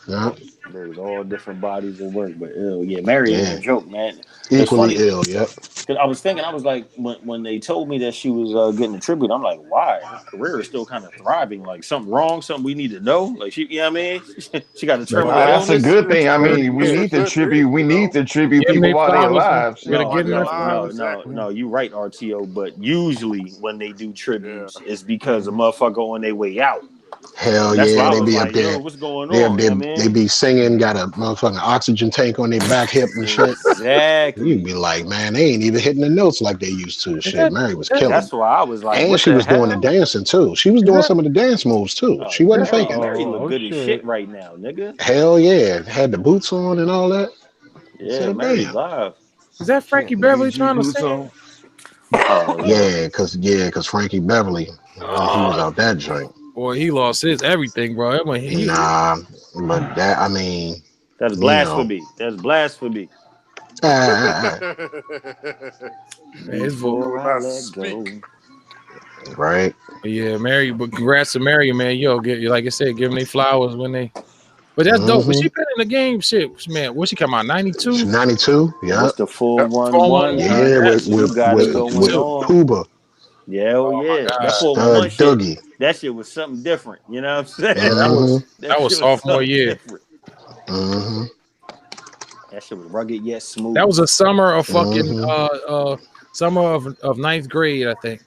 Yeah, They was all different bodies of work. But yeah, Mary ain't no yeah. joke, man. It's Equally funny. ill. Yep. Because I was thinking, I was like, when they told me that she was getting a tribute, I'm like, why? Her career is still kind of thriving. Like something wrong, something we need to know. Like she, you know what I mean? She got a Well, terminal Nah, that's a illness. good thing. I mean, we it's a need to good tribute. thing, We need to tribute Give them people their while they're flowers. alive. We gotta Shit. While give them they're their No, alive, flowers. exactly. you right, RTO. But usually when they do Yeah. tributes, it's because a motherfucker on their way out. Hell That's why yeah, I they was be up like, yo, there. what's going They up on? You there. know what I They mean? be singing. Got a motherfucking oxygen tank on their back hip and shit. You'd be Exactly. like, man, they ain't even hitting the notes like they used to. Is Shit, that Mary is was that killing. That's why I was like, And what she the was doing the hell? dancing too. She was is doing that some of the dance moves too. Oh, She wasn't is faking. Mary look Oh good as shit shit. right now, nigga. Hell yeah, had the boots on and all that. I Yeah, said, Mary damn. live. that She had Frankie the Beverly BG trying to boots sing? on. Oh yeah. Cause Frankie Beverly, he was out that joint. Boy, he lost his everything, bro. I mean, Nah, but that I mean, That's you know, blasphemy. That's blasphemy. ah, man, his You vote. Before will I not let speak. go. right. Yeah, Mary. But congrats to Mary, man. Yo, like I said, give them their flowers when they. But that's dope. But Mm-hmm. she been in the game, shit, man. What she come out 92? 92. What's Yep. the full Yep. 1-1, One. Yeah, huh? That's You got it that's going with dope. on. Cuba, Yeah, oh Oh my yeah. That god. 411 Stud shit, Dougie. that shit was something different. You know what I'm saying? Yeah, that was Mm-hmm. That that was shit was sophomore something year. different. Mm-hmm. That shit was rugged yet That smooth. was a summer of fucking Mm-hmm. summer of ninth grade, I think.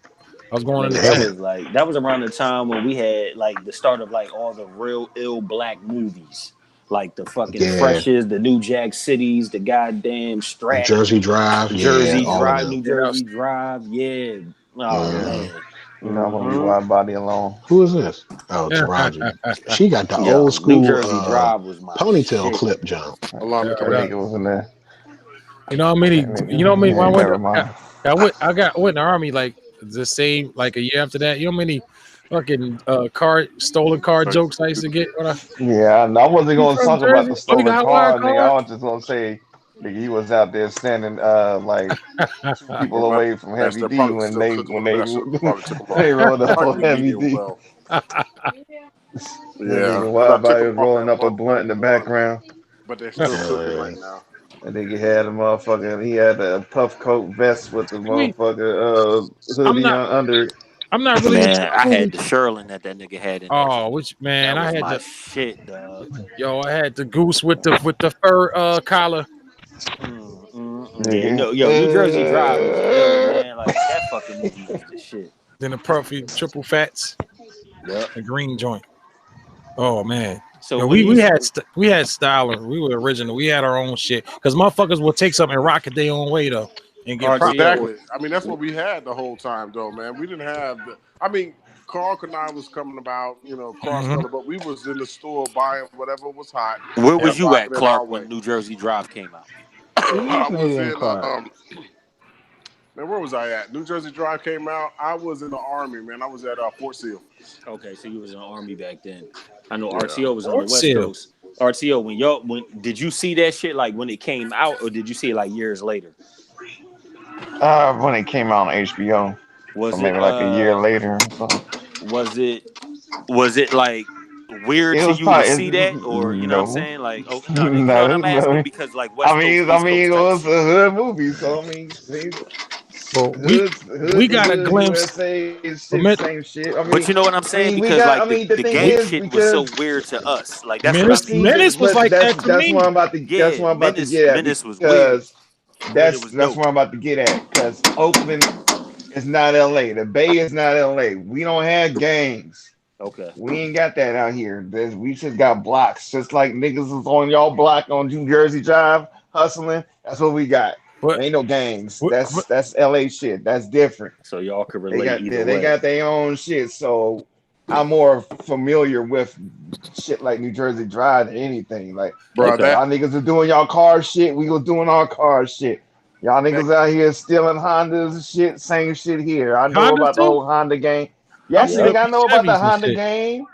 I was going into Nigga, that 10th. was like that was around the time when we had like the start of like all the real ill black movies. Like the fucking Yeah. Freshes, the New Jack Cities, the goddamn Strap, Jersey Drive. Yeah, Jersey all of Drive, them. New Yeah, that was Jersey Drive. Yeah. Oh Mm-hmm. man. You know, I'm gonna leave Mm-hmm. wide body alone. Who is this? Oh, Taraji. She got the old Yo, New school Jersey Drive was my ponytail shit. clip jump. Allow me yeah, to That that, wait. nigga was in there. you know how many That you know how many nigga, when hey, I went never mind. I went in the army like the same like a year after that. You know how many fucking stolen car Like, jokes I used to get when I Yeah, I wasn't you gonna from talk about Jersey? the Oh, you got stolen a hot wire car, nigga. car? I was just gonna say, nigga, he was out there standing two Well, people away from that's Heavy they're D probably when still they cooking when on they that shit. Probably took them off. they rolled up on Probably Heavy medium D. well. That Yeah, nigga because I Wild took Body them was off rolling at up a one blunt point in the in the army, background. but they're still cooking Uh, right now. That nigga had a motherfucker. He had a puff coat vest with the we motherfucker I'm hoodie not on under it. I'm not really into Man, I had movies. the Sherlin that nigga had in that Oh, joint. which man, That I was had my the shit, dog. I had the goose with the fur collar. Yeah, no, yo, New Jersey Drive was ill, man. Like that fucking movie was the shit. Then the puffy triple fats, Yep. the green joint. Oh man. So Yo, what do you? we had styler. We were original. We had our own shit. Cause motherfuckers will take something and rock it their own way though, and get props for RTO. it. Exactly. I mean, that's what we had the whole time, though, man. We didn't have the. I mean, Carl Kanai was coming about, cross Mm-hmm. color, but we was in the store buying whatever was hot Where and was you at, rocking it our Clark, way. when New Jersey Drive came out? I was Evening, in. Clark. Man, where was I at? New Jersey Drive came out. I was in the Army, man. I was at Fort Sill. Okay, so you was in the Army back then. I know Yeah. RTO was on the Fort West Seal. Coast. RTO, when did you see that shit like when it came out, or did you see it like years later? When it came out on HBO, so Was it maybe like a year later. So was it was it like weird it to was you to probably see that, or you know what I'm no, saying? Like, oh no, you know what no, I'm asking no. because like West Coast, I East mean, Coast it type was a shit. hood movie, so I mean, Well, we hood to got a hood, glimpse. USA is shit, But same shit. But you know what I'm saying? We Because got. like I mean, the the thing gang is shit was so because weird to us. Like that's what I Menace, mean. see, Menace was but like that to that's what me. I'm about to that's Yeah, what I'm about to get at Menace was weird, because but it was that's dope. what I'm about to get at because Oakland is not LA. The Bay is not LA. We don't have gangs. Okay. We ain't got that out here. We just got blocks, just like niggas is on y'all block on New Jersey Drive hustling. That's what we got. But, Ain't no gangs. but That's LA shit. That's different. So y'all could They relate got either they way. got their own shit. So I'm more familiar with shit like New Jersey Drive than anything. Like Bro, Okay. that y'all niggas are doing y'all car shit. We was doing our car shit. Y'all that niggas out here stealing Hondas and shit. Same shit here. I know Honda about the too. whole Honda game. I Yes, pulled nigga, up I in know about the Chevys and Honda shit. game.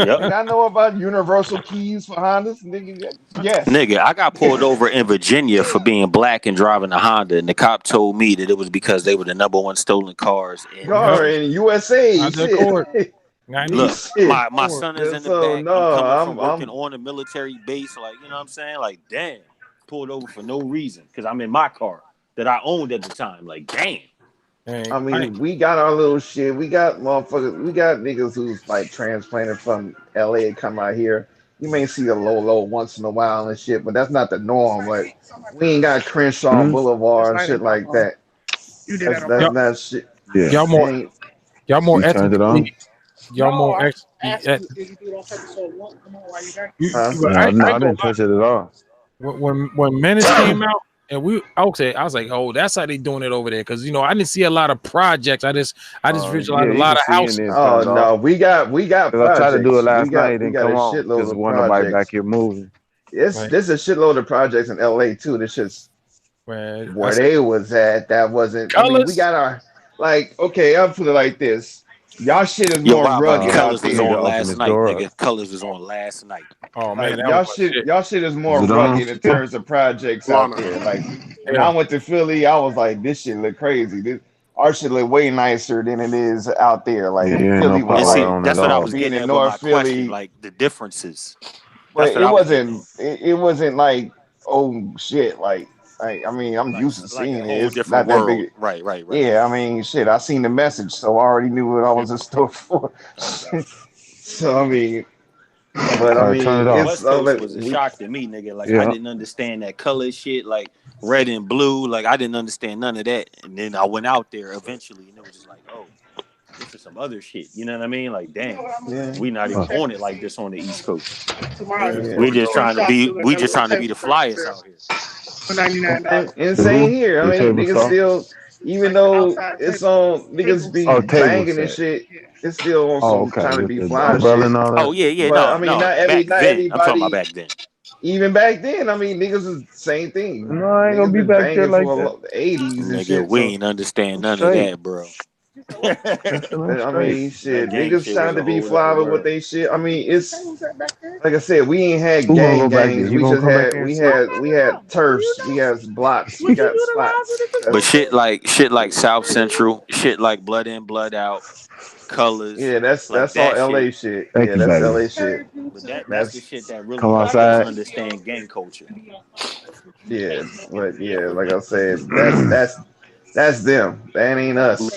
Yep. Nigga, I know about universal keys for Hondas. Nigga, yes. Nigga, I got pulled over in Virginia for being black and driving a Honda, and the cop told me that it was because they were the number one stolen cars in Yep. Car Virginia. in USA. Honda Shit. Accord. 90 Look, Shit. my Accord. son is in the So back. no, I'm coming from working I'm on a military base. Like, you know what I'm saying? Like, damn, pulled over for no reason because I'm in my car that I owned at the time. Like, damn. Hey, I mean, we got our little shit. We got motherfuckers. We got niggas who's like transplanted from LA and come out here. You may see a low once in a while and shit, but that's not the norm. Like we ain't got Crenshaw Boulevard and shit like that. That's y'all, not shit. Yeah. y'all more Ain't y'all more You turned it on? ethnically y'all more ex huh? No, I I ain't gonna didn't lie. touch it at all. When Menace came out and I was like, oh, that's how they doing it over there. Cause I didn't see a lot of projects. I just visualized Yeah, a you lot can of see, and houses. then it Oh turned off. no, we got Cause I tried to do it projects. last night, it We didn't got a come on shitload because of wasn't nobody back projects. here moving. It's Right. there's a shitload of projects in LA too. This shit's Man, I where said they was at. That wasn't. I mean, we colors. got our like. Okay, I'll put it like this. Y'all shit is Yo, more why, buddy? rugged out Colors You was need there. to on open last this night, door up. nigga. Colors was on last night. Oh man, Like that was my shit. y'all shit is Is more it on rugged in still? terms of projects out Lana. there. Like when I Yeah. went to Philly, I was like, this shit look crazy. Our shit look way nicer than it is out there. Yeah, Like you ain't no Philly was And power like see, on at that's what I all. was being getting in at with my North question, Philly, like the differences. but That's what I was getting at. it wasn't like oh shit. I mean, I'm used to Like a seeing it. whole It's different not that world. big. Right, right, right. Yeah, I mean, shit. I seen the message, so I already knew what I was in store for. Okay. So I mean, but I Cause All right, turn mean, it the off. it's West Coast like was a we. shock to me, nigga. Like I Yeah. didn't understand that color shit, like red and blue. Like I didn't understand none of that. And then I went out there eventually, and it was just like, oh, this is some other shit. You know what I mean? Like, damn, Yeah, we not even Oh, on it like this on the East Coast. yeah. We just trying to be the flyest out here. And the same who? here. The I mean, table niggas saw? still, even though it's on, niggas be Oh, table banging and set. shit. It's still on Oh, some okay. trying to With be the fly umbrella shit. and all Oh that. yeah, yeah, But I no, mean, no. Back not then, I'm talking about everybody. back then. Even back then, I mean, niggas is same thing. No, I ain't gonna Niggas be been back there banging like for that. the '80s and Nigga, shit. we So, ain't understand I'm none of straight. that, bro. Listen, I'm but I straight. mean, That shit, gang niggas shit was trying a to be whole fly different with what world. they shit. I mean, it's like I said, we ain't had Who gonna go back there? gangs. You We gonna just come back had there and see? we had turfs. We had blocks. We got spots. But That's shit like South Central, shit like Blood In, Blood Out, Colors, yeah. like That's all that shit. LA shit. Thank Yeah, you, that's baby. LA shit. But that's the That's shit that really Come helped us outside. understand gang culture. yeah. But yeah, like I said, that's them. That ain't us.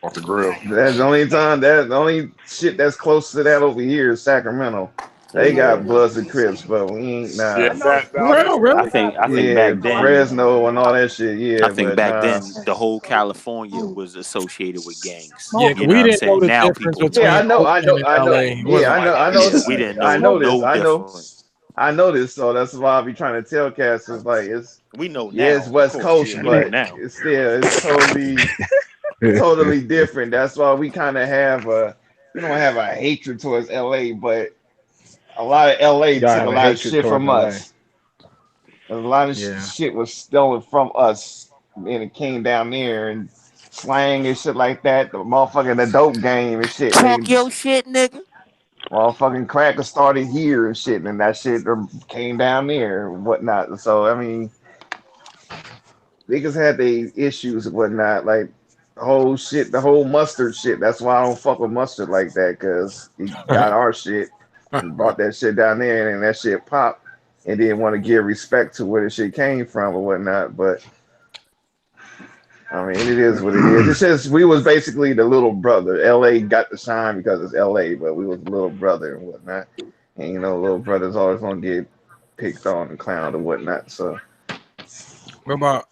off the grill. That's the only time. That's the only shit that's close to that over here is Sacramento. They got Bloods and Crips, but we ain't Yeah, I nah. know. that Well, shit really? was I think back Yeah, then, Fresno and all that shit. I Yeah, think but back nah. then the whole California was associated with gangs. Yeah, 'cause You know we what I'm didn't know saying? the Now difference people Yeah, know. between Oakland and I know. LA. It Yeah, wasn't like that. Yeah, we didn't I know know this. no I know. difference. I know this. So that's why I be trying to tell cats. It's like We know it's now, of West course. Coast, Yeah, I we think know but now. it's totally different. That's why we kind of have we don't have a hatred towards LA, but a lot of LA Y'all took a have a lot of hatred shit towards from LA. us. A lot of Yeah. shit was stolen from us, and it came down there and slang and shit like that. The dope game and shit. Talk your shit, nigga. Motherfucking cracker started here and shit, and that shit came down there and whatnot. So I mean, niggas had the issues and whatnot, like the whole mustard shit. That's why I don't fuck with mustard like that, because he got our shit and brought that shit down there, and that shit popped, and didn't want to give respect to where the shit came from or whatnot. But I mean, it is what it is. It's just we was basically the little brother. LA got the shine because it's LA, but we was the little brother and whatnot. And little brothers always gonna get picked on and clowned and whatnot. So What about,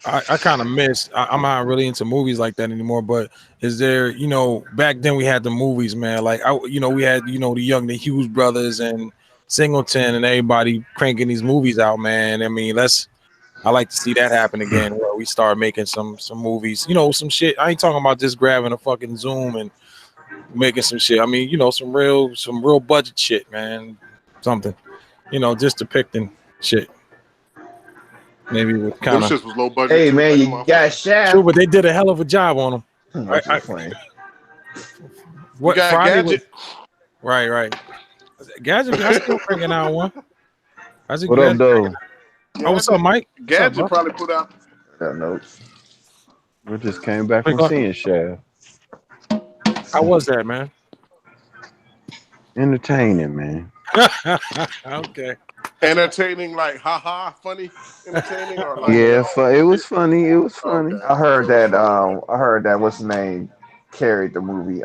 I kind of miss, I'm not really into movies like that anymore, but is there, back then we had the movies, man. Like, we had, the Hughes brothers and Singleton and everybody cranking these movies out, man. I mean, I like to see that happen again, where we start making some movies, some shit. I ain't talking about just grabbing a fucking Zoom and making some shit. I mean, some real budget shit, man. Something, just depicting shit. Maybe with Them kind of shits was low budget hey too. man, Like them you got motherfuckers. true, Shaft. but they did a hell of a job on them. I'm just playing. You What got Friday was? Gadget. Right. Gadget, I still bringing out one. I see What up, Gadget. though? Oh, what's up, Mike? What's up, Gadget bro? probably put out. Notes. We just came back from seeing Shaft. How was that, man? Entertaining, man. Okay. Entertaining, like haha, funny, entertaining, or like Yeah, it shit. was funny. It was funny. Okay, I heard so it's that. funny. I heard that. What's the name? Carried the movie.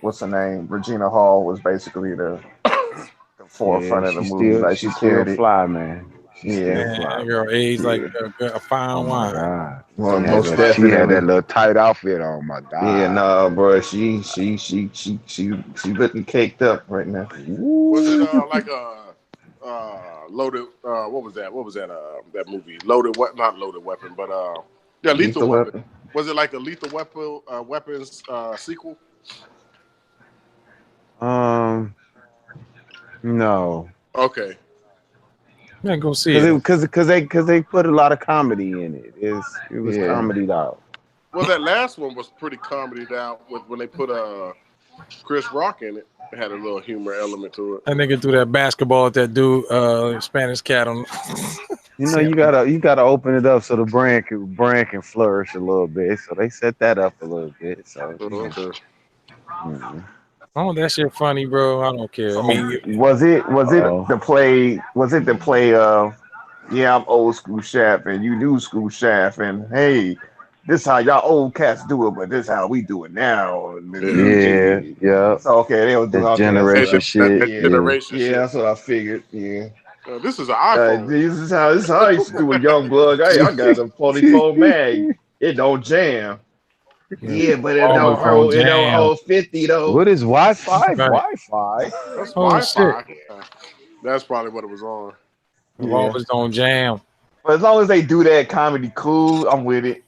What's the name? Regina Hall was basically the Yeah, forefront of the movie. Like she she's still carried it. fly, man. She's Yeah. still Man, fly. that girl aged like Yeah. a Oh fine my wine. god. Well, Had most that, she had that definitely. little tight outfit on. My Yeah, god. no, bro. She looking caked up right now. Was it Woo. like a loaded? What was that? What was that? That movie, Loaded Weapon, not Loaded Weapon, but yeah, Lethal Lethal Weapon. Weapon. Was it like a Lethal Weapon Weapons sequel? No. Okay. Yeah, go see it. Because they put a lot of comedy in it. It was Yeah. comedied out. Well, that last one was pretty comedied out with when they put Chris Rock in it. It had a little humor element to it. That nigga threw that basketball at that dude, Spanish cat on. You gotta open it up so the brand can flourish a little bit. So they set that up a little bit. So Okay. mhm. Oh, that shit funny, bro. I don't care. I mean, Was it Uh-oh. the play? Was it the play of? Yeah, I'm old school Shaft, and you new school Shaft, and hey, this how y'all old cats do it, but this how we do it now. And the Yeah. new Yeah, yeah. So okay, they was doing That okay. That's Hey, generation shit. that yeah, generation yeah. shit. That's what I figured. Yeah. This is an iPhone. This is how I used to do with young blood. Hey, I got a 44 mag. It don't jam. Yeah, but it always don't on hold. It don't jam. hold 50 though. What is Wi-Fi? Right. Wi-Fi. That's Oh Wi-Fi. shit. That's probably what it was on. Yeah. Always on jam. But as long as they do that comedy cool, I'm with it.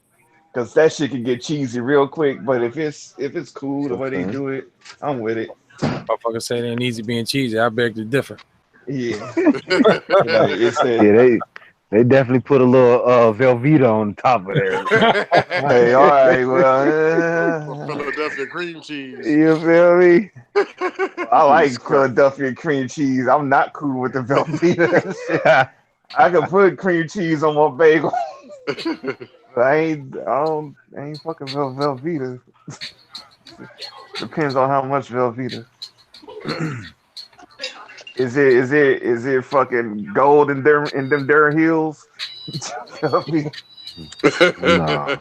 Cause that shit can get cheesy real quick. But if it's cool the way they Okay. do it, I'm with it. Motherfucker say they needs to being cheesy. I beg to differ. Yeah. Like, it's that. Yeah, they definitely put a little Velveeta on top of there. Hey, all right. Or Well, Philadelphia cream cheese. You feel me? I like Jesus Christ. Philadelphia cream cheese. I'm not cool with the Velveeta shit. I can put cream cheese on my bagel. But I ain't fucking Velveeta. Depends on how much Velveeta. Is it fucking gold in them Durham hills? Velveeta. No,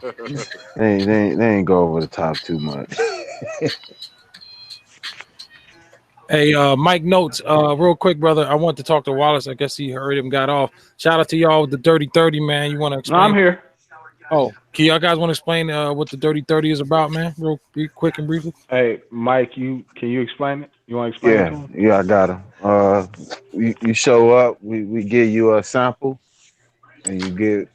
they ain't go over the top too much. Hey, Mike Notes, real quick, brother. I want to talk to Wallace. I guess he heard him, got off. Shout out to y'all with the Dirty 30, man. You want to No, I'm explain? here. Oh, can y'all guys want to explain what the Dirty 30 is about, man? Real quick and briefly. Hey, Mike, can you explain it? You want to explain it to him? Yeah, I got him. You show up, we give you a sample, and you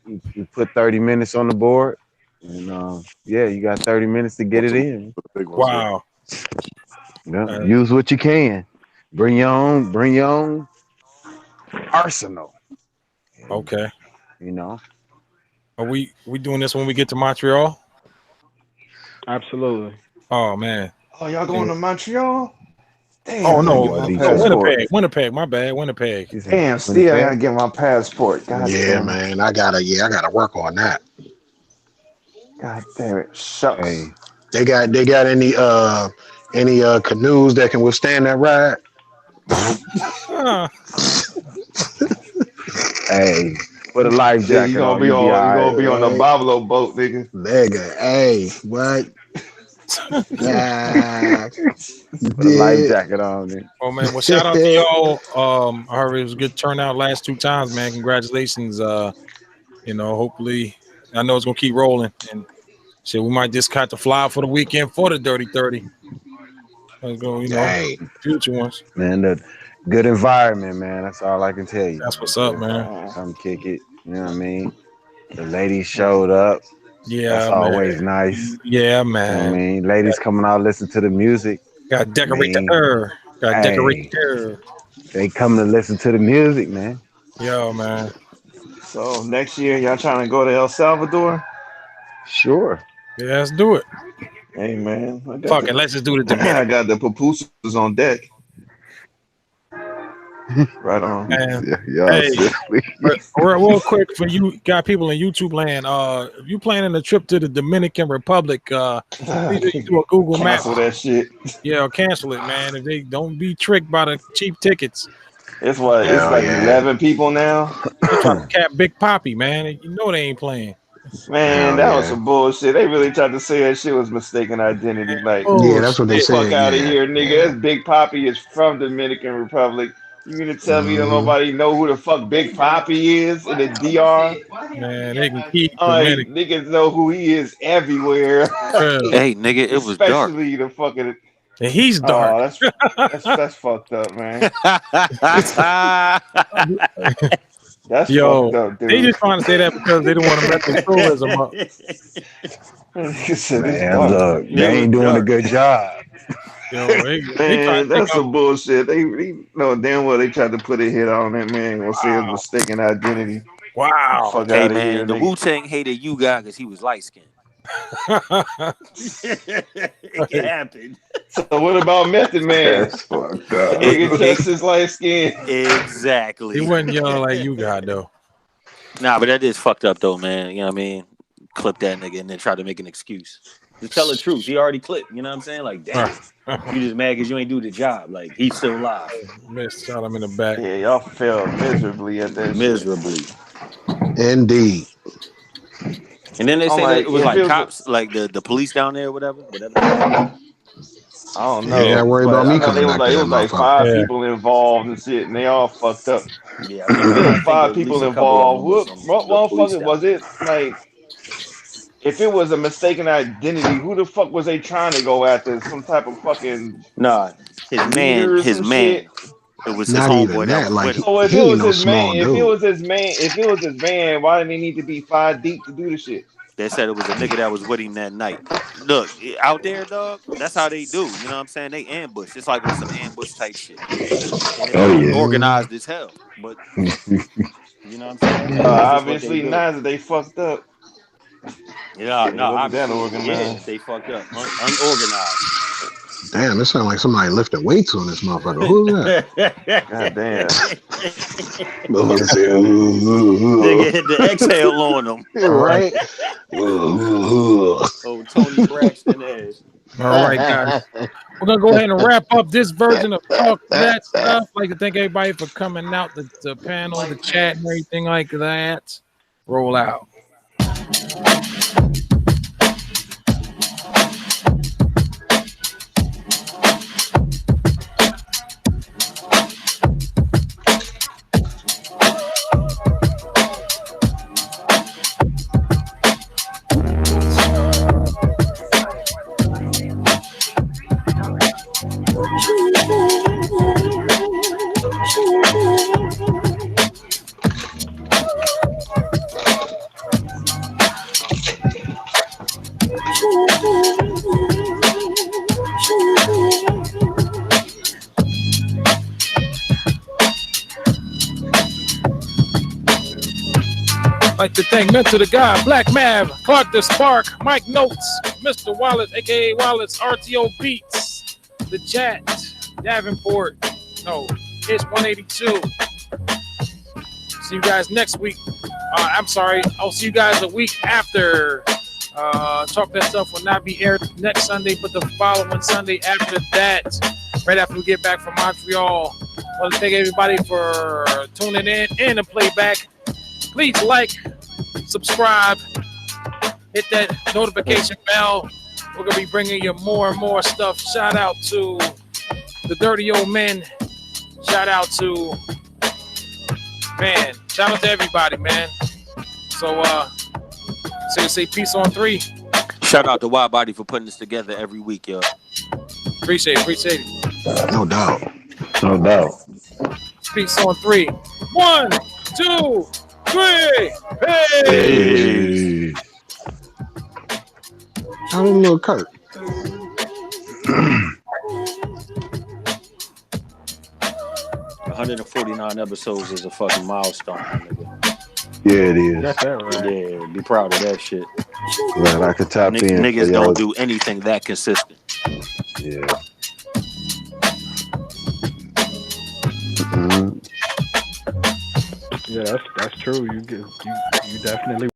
put 30 minutes on the board, and you got 30 minutes to get it in. Big ones, yeah. Wow. Yeah, use what you can. Bring your own arsenal. Okay. You know. Are we doing this when we get to Montreal? Absolutely. Oh man. Oh, y'all going to Montreal? Damn, Oh no, Winnipeg. My bad, Winnipeg. Damn, still I gotta get my passport. God damn it. Man, I gotta work on that. God damn it. Shucks. Hey. They got any canoes that can withstand that ride? Hey, put a life jacket you gonna on. be on. You gonna Right, be on the Boblo boat, nigga. Nigga, hey, what? Put a life jacket on. Man. Oh man, well shout out to y'all. I heard it was a good turnout last 2 times, man. Congratulations. Hopefully, I know it's gonna keep rolling, and shit, we might just cut the fly for the weekend for the Dirty 30. Let's go, future ones. Man, the good environment, man. That's all I can tell you. That's what's up, man. Come kick it. You know what I mean? The ladies showed up. Yeah, that's always nice. Yeah, man. You know what I mean, ladies coming out listen to the music. Got to decorate the air. Got to decorate the air. They come to listen to the music, man. Yo, man. So next year, y'all trying to go to El Salvador? Sure. Yeah, let's do it. Hey, man. Fuck it, let's just do the Dominican. I got the pupusas on deck. Right on. Hey, real quick for you got people in YouTube land. If you planning a trip to the Dominican Republic, please do a Google map. Cancel that shit. Yeah, cancel it, man. If they don't be tricked by the cheap tickets. It's what? It's like 11 people now. They trying to cap Big Poppy, man. You know they ain't playing. Man, that was some bullshit. They really tried to say that shit was mistaken identity. Like, that's what they said. Fuck out of here, nigga. That's Big Poppy is from Dominican Republic. You mean to tell me that nobody know who the fuck Big Poppy is in the DR? Man, they can keep niggas know who he is everywhere. Hey, nigga, it was dark. Especially the fucking. And he's dark. Oh, that's fucked up, man. That's fucked up, dude. They just trying to say that because they don't want to mess with tourism up. Man, look, they ain't doing a good job. Yo, man, that's some bullshit. They know damn well they tried to put a hit on that man. Gonna say it's mistaken identity. Wow. Fuck Hey out man, here, the nigga. Wu-Tang hated you guy because he was light skinned. It can happen. So what about Method Man? That's fucked up. Nigga just his light skin. Exactly. He wasn't young like you got though. Nah, but that is fucked up though, man. You know what I mean? Clip that nigga and then try to make an excuse. Just tell the truth. He already clipped. You know what I'm saying? Like, damn. You just mad because you ain't do the job. Like, he's still alive. Shot him in the back. Yeah, y'all failed miserably at that Miserably. shit. Indeed. And then they say that it was like cops, like the police down there or whatever. I don't know. Yeah, worry about me coming back. It was like 5 people involved and shit, and they all fucked up. Yeah, I think 5 people involved. What motherfucker was it? Like, if it was a mistaken identity, who the fuck was they trying to go after? Some type of fucking his man. Shit? It was his Not homeboy even that. Like, so if he it ain't was no his small man, dude. if it was his man, why didn't he need to be 5 deep to do the shit? They said it was a nigga that was with him that night. Look, out there, dog, that's how they do. You know what I'm saying? They ambush. It's like on some ambush type shit. And it's organized as hell. But, you know what I'm saying? Obviously not. They fucked up. Yeah, no, obviously, they fucked up. Unorganized. Damn, it sounds like somebody lifting weights on this motherfucker. Who's that? God damn. Nigga hit the exhale on them. Right? Oh, Tony Braxton ass. All right, guys. We're going to go ahead and wrap up this version of Talk That Stuff. I'd like to thank everybody for coming out, the panel, the chat, and everything like that. Roll out. Like to thank Mental the God, Black Mav, Clark the Spark, Mike Notes, Mr. Wallace, aka Wallace, RTO Beats, the Chat, Davenport. No, it's 182. See you guys next week. I'm sorry, I'll see you guys a week after. Talk That Stuff will not be aired next Sunday, but the following Sunday after that, right after we get back from Montreal. I want to thank everybody for tuning in and the playback. Please like, subscribe, hit that notification bell. We're going to be bringing you more and more stuff. Shout out to the Dirty Old Men. Shout out to, man, shout out to everybody, man. So, say peace on 3. Shout out to WIDEBODY for putting this together every week, yo. Appreciate it. No doubt. No doubt. Peace on 3. 1, 2, 3. Hey. How did little Kurt? 149 episodes is a fucking milestone, nigga. Yeah, it is. That's that right. Yeah, be proud of that shit. Glad I could tap in. Niggas don't do anything that consistent. Yeah. Mm-hmm. Yeah, that's true. You definitely